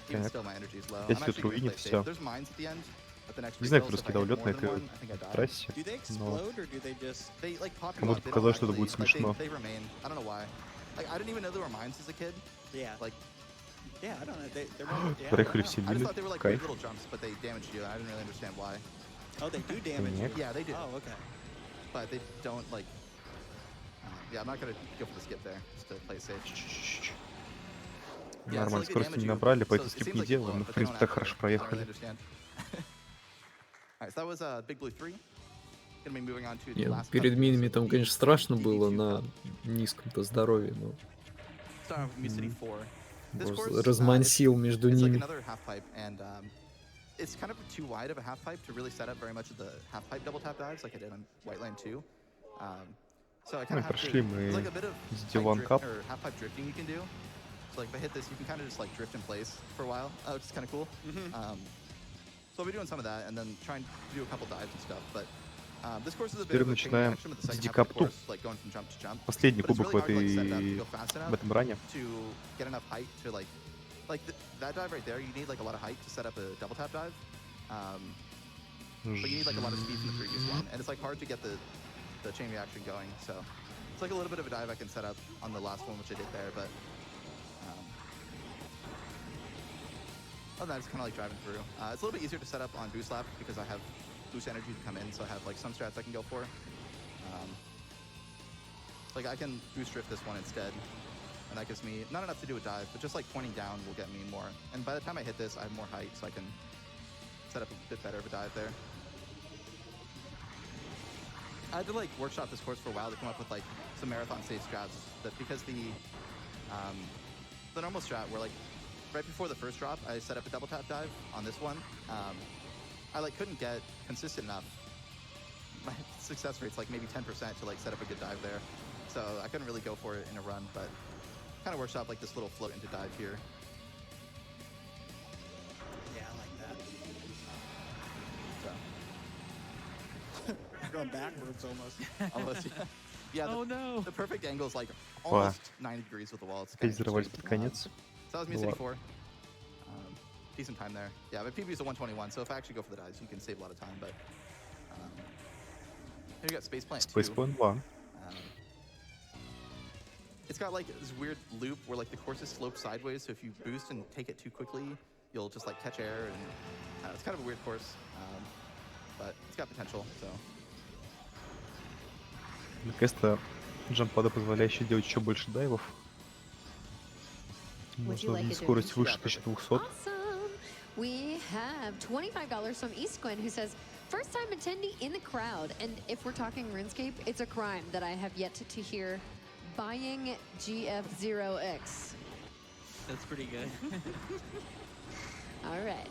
Even Так. still, my energy is low. Если I'm actually gonna руинит, play всё. safe. There's mines at the end. At the next Не знаю, refill, кто so if I раскидал hit лед на more than этой one, I think I die. трассе, Do they но explode or do they just? They like pop Кому-то up, they показалось, don't что это будет actually- like, смешно. They remain. I don't know why. Like I didn't even know there were mines as a kid. Yeah. Like Yeah, I don't know. They're more, yeah, Проехали I don't все I just мили. thought they were like big Кайф. little jumps, but they damaged you. And I didn't really understand why. know. Oh, they do damage you. Нет. Yeah, they do. Oh, okay. But they don't like. Yeah, I'm not gonna go for the skip there just to play it safe. Yeah, so, Нормально, like, they скорости damage не you, набрали, so поэтому it скип seems не like they делаем. blow, Но, в but they принципе, don't так actually. хорошо I don't really проехали. understand. Alright, so that was Big Blue 3. Gonna be moving on to the Не, last перед couple минами of там, the конечно, страшно DD2 было cup. на низком-то здоровье, но Start with Muse City 4. This просто course, размансил между it's like ними. another half pipe, and it's kind of too wide of a half pipe to really set up very much of the half pipe double tap dives like I did on White Lane 2. So I kind Ну и of have to. прошли мы There's like a bit of с tight D1 drift, Cup. or half pipe drifting you can do. So like if I hit this, you can kind of just like drift in place for a while, which is kind of cool. So I'll be doing some of that and then trying to do a couple dives and stuff. But this course is a bit Теперь of a chain начинаем reaction with the с second half D-Cup of the 2. course, like going from jump to jump. Последний But it's кубок в really hard to like set it up to go fast в enough этом ране. to get enough height to like that dive right there. You need like a lot of height to set up a double tap dive. But you need like a lot of speed from the previous one, and it's like hard to get the chain reaction going. So it's like a little bit of a dive I can set up on the last one, which I did there. But other than that, it's kind of like driving through. It's a little bit easier to set up on boost lap because I have boost energy to come in, so I have like some strats I can go for. Like I can boost drift this one instead, and that gives me not enough to do a dive, but just like pointing down will get me more. And by the time I hit this, I have more height, so I can set up a bit better of a dive there. I had to like workshop this course for a while to come up with like some marathon safe strats. That because the normal strat where like right before the first drop, I set up a double tap dive on this one. I like couldn't get consistent enough. My success rate's like maybe 10% to like set up a good dive there. So I couldn't really go for it in a run, but kind of workshop like this little float into dive here. Yeah, I like So that. Going backwards almost. almost, yeah. Oh no. The perfect angle is like almost 90 degrees with the wall. It's Опять kinda взорвались interesting. под конец. So that was Ну Muse City ладно. 4. Decent time there. Yeah, but PB is a 121, so if I actually go for the dives, you can save a lot of time. But here you got Space Plant 2. Spacepoint 1. It's got like this weird loop where like the courses slope sideways, so if you boost and take it too quickly, you'll just like catch air, and it's kind of a weird course, but it's got potential. So. Наконец-то джампада, позволяющая делать еще больше дайвов. Можно увидеть скорость выше 1200. Awesome. We have $25 from East Gwen, who says, first time attendee in the crowd. And if we're talking RuneScape, it's a crime that I have yet to hear buying GF0X. That's pretty good. All right.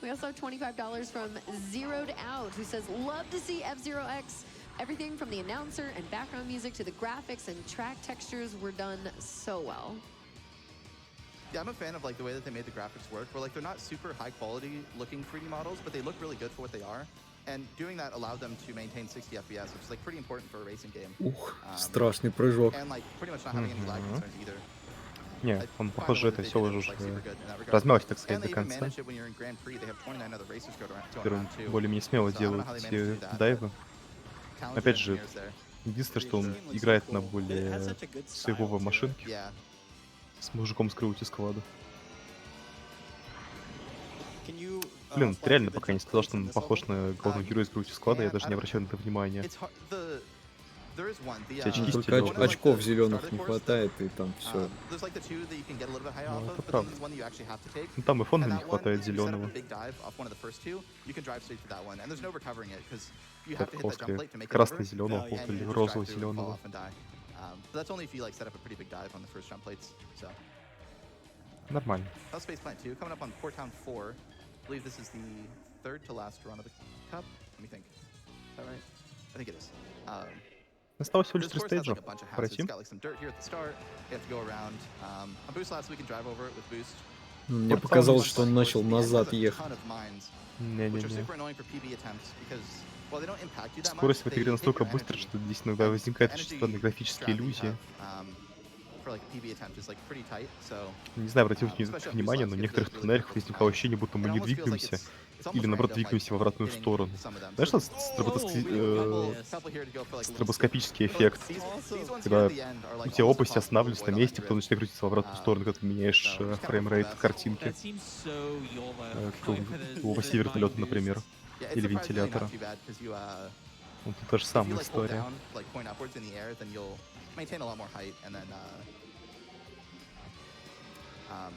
We also have $25 from Zeroed Out, who says, love to see F0X. Everything from the announcer and background music to the graphics and track textures were done so well. Yeah, I'm a fan of like the way that they made the graphics work, where like they're not super high quality looking 3D models, but they look really good for what they are. And doing that allowed them to maintain 60 FPS, which is like pretty important for a racing game. Ух, страшный прыжок. And like pretty much not having any lag concerns either. Не, он, похоже, это все уже размялось, так сказать, до конца. Теперь он более-менее смело делает эти дайвы. Опять же, единственное, что он играет на более сейвовой машинке. С мужиком с крылути склада. Блин, ты реально пока не сказал, что он похож на главного героя из крылути склада, я даже не обращаю на это внимания. Только очков зеленых не хватает, и там все. Ну, это правда. Ну, там и фона не хватает зеленого. Как сказать, красно-зеленого или розово-зеленого. Нормально. Осталось всего лишь 3 стейджа пройти. Мне показалось, что он начал назад ехать. Не-не-не. Скорость в этой игре настолько быстрая, что здесь иногда возникают очень странные графические иллюзии. Не знаю, обратил внимание, но в некоторых туннелях возникало ощущение, будто мы не двигаемся, или наоборот двигаемся в обратную сторону. Знаешь, что стробоскопический эффект, когда у тебя область останавливается на месте, потом начинает крутиться в обратную сторону, когда ты меняешь фреймрейт картинки. У области вертолета, например, или вентилятора. Вот это та же самая история. Maintain a lot more height, and then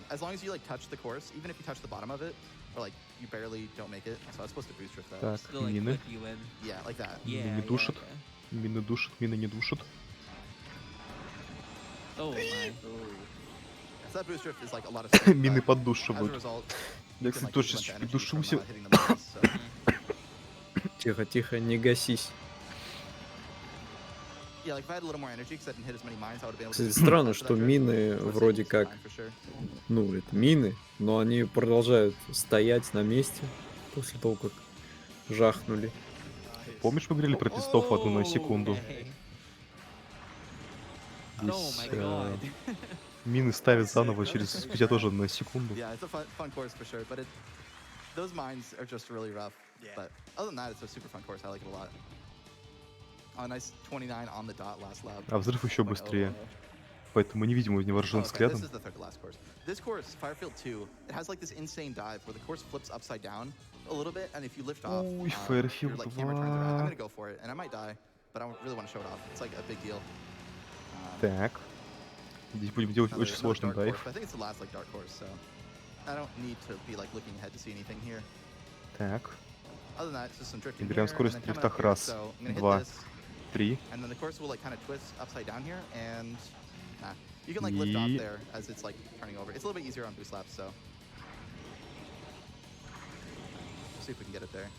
as long as you like touch the course, even if you touch the bottom of it, or like you barely don't make it, so I was supposed to boost drift that. Так, Still, like, мины. whip you in. Yeah, like that. Yeah, Мины yeah, душат. okay. Мины душат, мины не душат. Oh my. So that boost drift is like a lot of stuff, Мины but as a поддушивают. result, Я, you can, кстати, like, тоже use a сейчас bunch of чуть energy from придушился. not hitting the mines, so. Тихо, тихо, не гасись. Yeah, like if I had a little more energy, because I didn't hit as many mines, I would have been able Кстати, to. странно, что мины вроде как, For sure. ну, это мины, но они продолжают стоять на месте после того, как жахнули. Помнишь, мы говорили про пистов в 1 секунду? Okay. Здесь Oh my god. мины ставят заново через спустя тоже на секунду. Yeah, it's a fun course for sure, but those mines are just really rough. Yeah. But other than that, it's a super fun course. I like it a lot. A nice 29 on the dot last lap. А взрыв еще быстрее. Поэтому мы не видим его невооруженным взглядом. This is the third to last course. This course, Firefield 2, it has like this insane dive where the course flips upside down a little bit, and if you lift off, Ой, your Firefield like camera turns around. I'm 2. gonna go for it, and I might die, but I really want to show it off. It's like a big deal. Так. Здесь будем делать очень Another сложный dark дайв. course, but I think it's the last like dark course, so I don't need to be like looking ahead to see anything here. Так. Other than that, it's just some drifting Набираем here, and скорость then в coming дрифтах up here. раз, So I'm gonna hit два, this, 3. and then the course will like kind of twist upside down here, and you can like lift off И- there as it's like turning over. It's a little bit easier on boost laps, so we'll see if we can get it there.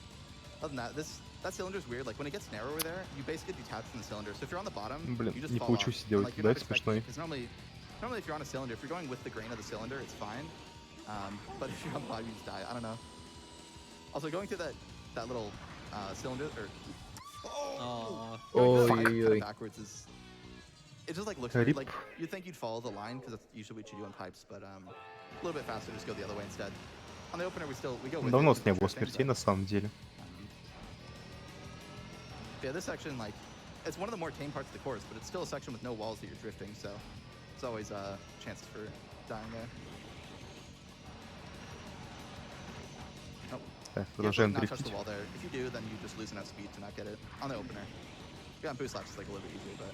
Other than that, that cylinder is weird. Like when it gets narrower there, you basically detach from the cylinder. So if you're on the bottom, Блин, you just не fall получилось off. And, сделать like, you're not дайв expecting смешной. it, 'cause normally if you're on a cylinder, if you're going with the grain of the cylinder, it's fine. But if you're on the bottom, you just die. I don't know. Also, going through that little cylinder or Oh. going through Ой-ой-ой. kinda backwards is. It just like looks weird. Rip. Like you'd think you'd follow the line because that's usually what you do on pipes, but a little bit faster, just go the other way instead. On the opener, we go with Давно it, с не было drifting, смертей but, на самом деле. yeah, this section like it's one of the more tame parts of the course, but it's still a section with no walls that you're drifting, so it's always a chance for dying there. Так, You have to продолжаем not touch the дрифтить. wall there. If you do, then you just lose enough speed to not get it on the opener. Yeah, on boost laps, it's like a little bit easier, but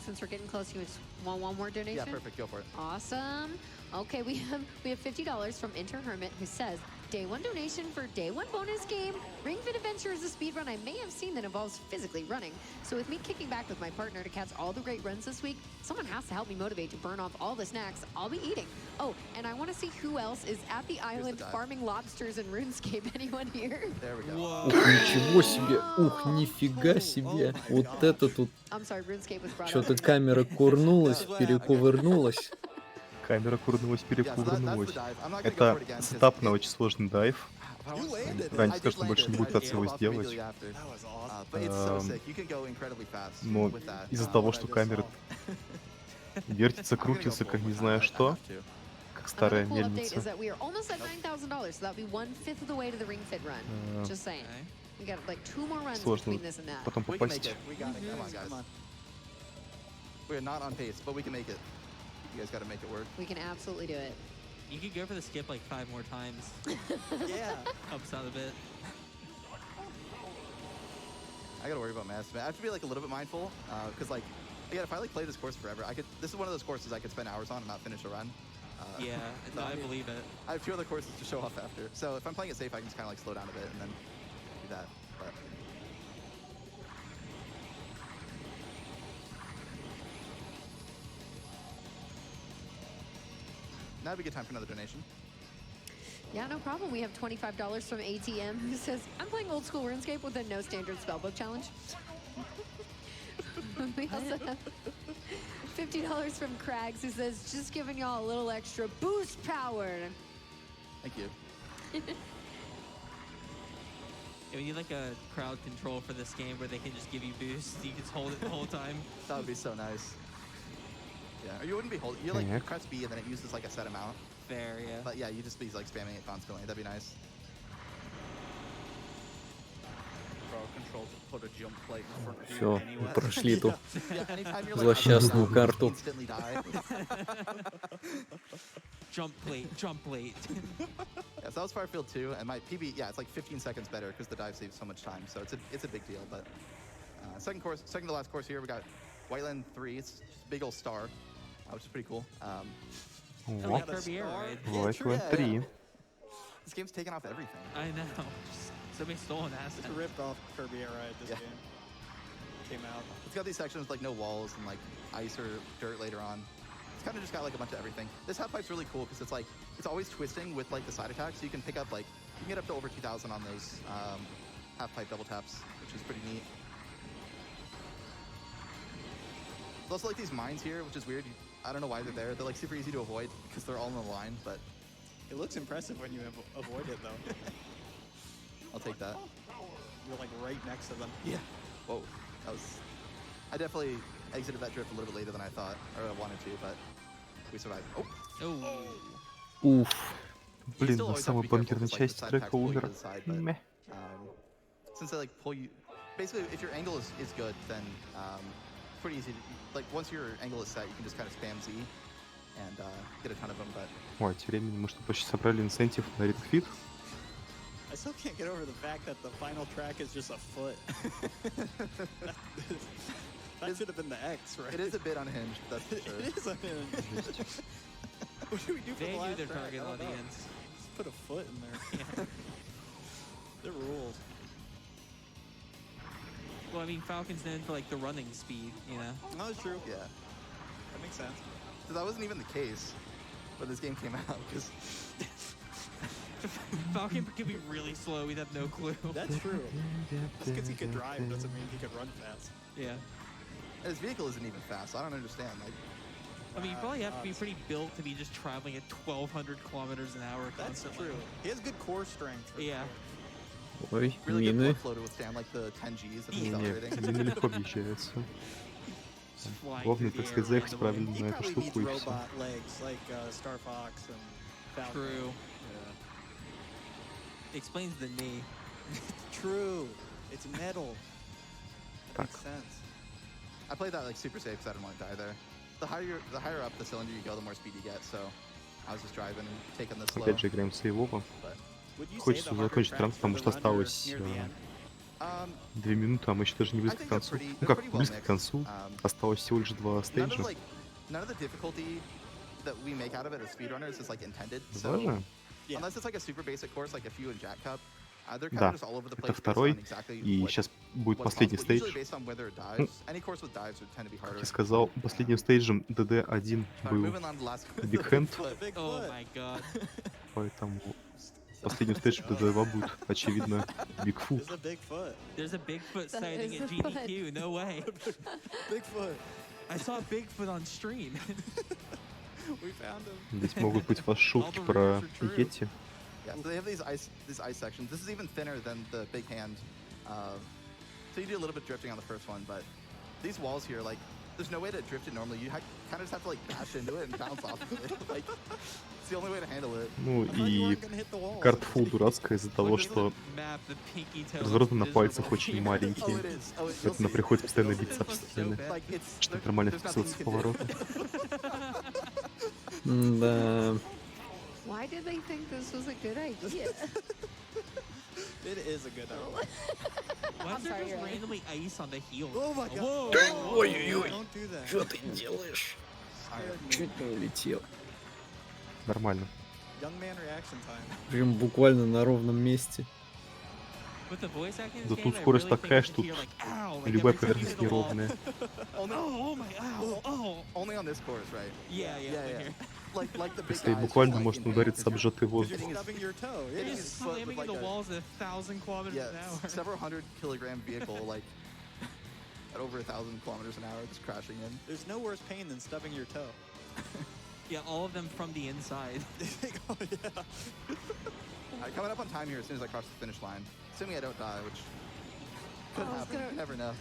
Since we're getting close, you just want one more donation? yeah, perfect. Go for it. Awesome. Okay, we have $50 from Inter Hermit, who says, day one donation for day one bonus game. Ring Fit Adventure is a speed run I may have seen that involves physically running. So with me kicking back with my partner to catch all the great runs this week, someone has to help me motivate to burn off all the snacks I'll be eating. Oh, and I want to see who else is at the island dive. farming lobsters in RuneScape. Anyone here? There we go. Whoa. Ух, ничего себе! Ух, нифига себе! Вот это тут... I'm sorry, RuneScape was brought Что-то up. камера курнулась, перекувырнулась. Камера курнулась, Yeah, so that's the перекувырнулась. dive. I'm not gonna go for Это it again. 'Cause сетап на it- очень сложный дайв. You landed it. Раньше I сказал, did что больше land не it. будет I- пытаться it его fell off сделать. immediately after. That was awesome. But it's so Um, sick. You can go incredibly fast Но with that. из-за Wow, того, what I что just камера saw. вертится, I'm gonna go крутится, как for не it. знаю I что, have to. как Another старая cool update is мельница. that we are almost at $9,000, so that'll be 1/5 of the way to the Ring Fit run. Just saying. Okay. We got like 2 more runs Сложно between this and that. потом We can make попасть. it. We got it, Come on, guys. guys. Come on. We are not on pace, but we can make it. You guys got to make it work. We can absolutely do it. You could go for the skip like 5 more times. Yeah. Helps out a bit. I gotta worry about my estimate. I have to be like a little bit mindful, because like, again, if I like play this course forever, I could. This is one of those courses I could spend hours on and not finish a run. Yeah, no, I believe it. I have 2 other courses to show off after. So if I'm playing it safe, I can just kind of like slow down a bit and then do that. But now would be a good time for another donation. Yeah, no problem. We have $25 from ATM, who says, I'm playing old school RuneScape with a no standard spellbook challenge. We also have $50 from Craggs, who says, just giving y'all a little extra boost power. Thank you. Yeah, we need like a crowd control for this game where they can just give you boosts. You can just hold it the whole time. That would be so nice. Yeah, or you wouldn't be holding. You like Yeah. press B and then it uses like a set amount. Fair, yeah. But yeah, you just be like spamming it constantly. That'd be nice. Crowd control to put a jump plate in front of you Все, anywhere. прошли ту Yeah, anytime you're like злосчастную up and down, карту. you instantly die. Jump plate, jump plate. Yeah, so that was Firefield 2, and my PB, yeah, it's like 15 seconds better because the dive saves so much time. So it's a big deal. But second to last course here, we got Whiteland 3. It's just a big old star, which is pretty cool. I О, like Kirby Air Ride. Whiteland 3. This game's taken off everything. I know. Just somebody stole an It's asset. ripped off Kirby Air Ride this Yeah. game. Came out. It's got these sections with like no walls and like ice or dirt later on. It's kind of just got like a bunch of everything. This half pipe's really cool because it's like it's always twisting with like the side attacks. So you can pick up like you can get up to over 2,000 on those half pipe double taps, which is pretty neat. There's also like these mines here, which is weird. I don't know why they're there. They're like super easy to avoid because they're all in a line, but It looks impressive when you avoid it, though. I'll take that. You're like right next to them. Yeah. Whoa. That was. I definitely exited that drift a little bit later than I thought or I wanted to, but we survived. Oh. Oh. Уф. You Блин, still на always have to самой be careful бункерной 'cause, like, the части side трека attacks pull you to умер. the side, but, Мeh. Since they like pull you, basically, if your angle is good, then pretty easy. Like once your angle is set, you can just kind of spam Z and get a ton of them. But Ой, тем временем мы что, почти собрали инцентив на Ring Fit. I still can't get over the fact that the final track is just a foot. That should have been the X, right? it is a bit unhinged, that's for sure. It is unhinged. What do we do for They the knew last their track? target I don't know. audience. Just put a foot in there. Yeah. The rules. Well, I mean, Falcon's known for like the running speed, you know? No, it's true. Yeah. That makes sense. So that wasn't even the case when this game came out because Falcon could be really slow, we'd have no clue. That's true. Just because he could drive doesn't mean he could run fast. Yeah. his vehicle isn't even fast. I don't understand. Like, I mean, you probably have to be pretty built to be just traveling at 1,200 kilometers an hour That's constantly. true. He has good core strength. for Yeah. sure. Ой, really good мины. blood flow to withstand like the 10 Gs of Не, accelerating. мины легко объезжаются. Just flying Главное, through так the сказать, air заехать randomly. правильно He на эту probably needs штуку и все. robot legs like Star Fox and Falcon. True. Yeah. Explains the knee. True. It's metal. Так, Makes sense. I played that like super safe because I didn't want to die there. The higher up the cylinder you go, the more speed you get. So I was just driving and taking this slow. Опять же играем сейвово. Хочется уже закончить раунд, потому что осталось 2 минуты, а мы еще даже не близко к концу. Ну как, близко к концу. Осталось всего лишь 2 стейджа. None of the difficulty that we make out of it as speedrunners is like intended. Два So же? unless it's like a super basic course, like a few in Jack Cup, they're kind Да, of just all over the place. это based второй, on exactly и what- сейчас будет what's последний possible. стейдж. Usually based on whether it dives. Any course with dives would tend to be Как harder. я сказал, последним стейджем DD1 Alright, был moving on to the last one. Big Hand, Big Oh foot. my god. поэтому последним стейджем DD2 будет, очевидно, Big Foot. It's a big foot. There's a Bigfoot That sighting is at a foot. GDQ. No way. Big foot. I saw Bigfoot on stream. We found him. Здесь могут быть у вас шутки про Йети. Yeah, so they have these ice sections. This is even thinner than the big hand. So you do a little bit drifting on the first one, but these walls here, like, there's no way to drift it normally. You kind of just have to like bash into it and bounce off of it. Like, it's the only way to handle it. Ну I thought you и weren't gonna hit the wall. картфул дурацкая из-за того, что Map, the pinky toe развороты на is пальцах miserable. очень Oh, маленькие. it is. Oh, you'll Поэтому see. приходится постоянно Those биться об look so стены, bad. Like, it's чтобы нормально there's nothing вписываться в you can do. повороты. Да. Why did they think this was a good idea? It is a good idea. Why I'm is there sorry, just Ryan. randomly ice on the heel? Oh my god. Whoa. Ой-ой-ой. Don't do that. Что ты делаешь? Чуть не улетел. Нормально. Young man reaction time. Прям буквально на ровном месте. With the voice acting in Да this тут game, I скорость really такая, think что you can hear, like, ow, like, любая every time you поверхность hit the wall. неровная. Oh my, ow, oh. Only on this course, right? Yeah, here. Like the big Если guys bukвально like можно in удариться об hand, сжатый You're воздух. stubbing your toe. You're Yeah. just his foot with, slamming like, into a- walls at 1,000 kilometers Yeah, an hour. several 100-kilogram vehicle, like at over 1,000 kilometers an hour, just crashing in. There's no worse pain than stubbing your toe. Yeah, all of them from the inside. Oh yeah. Alright, coming up on time here as soon as I cross the finish line. Assuming I don't die, which could I was happen. gonna- You never know.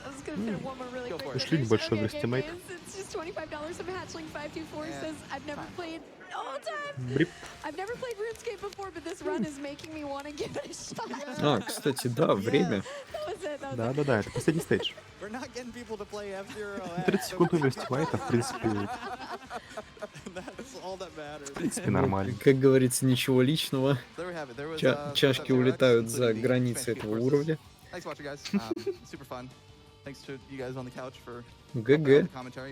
I was gonna fit one more really Go quick. for it. Ушли небольшой Okay, overestimate. guys, it's just $25 from Hatchling524 Yeah. says, I've never played all time. Брип. I've never played RuneScape before, but this run is making me want to give it a shot. А, кстати, да, время. That was it. That was it. Да-да-да, это последний стейдж. We're not getting people to play F-Zero. 30 секунд overestimate, в принципе, That's all that matters. в принципе нормально. Как говорится, ничего личного. There we have it. There was, Чашки F0X, улетают за including the границы fancy этого courses. уровня. Thanks for watching, guys. Super fun. Thanks to you guys on the couch for ГГ. commentary.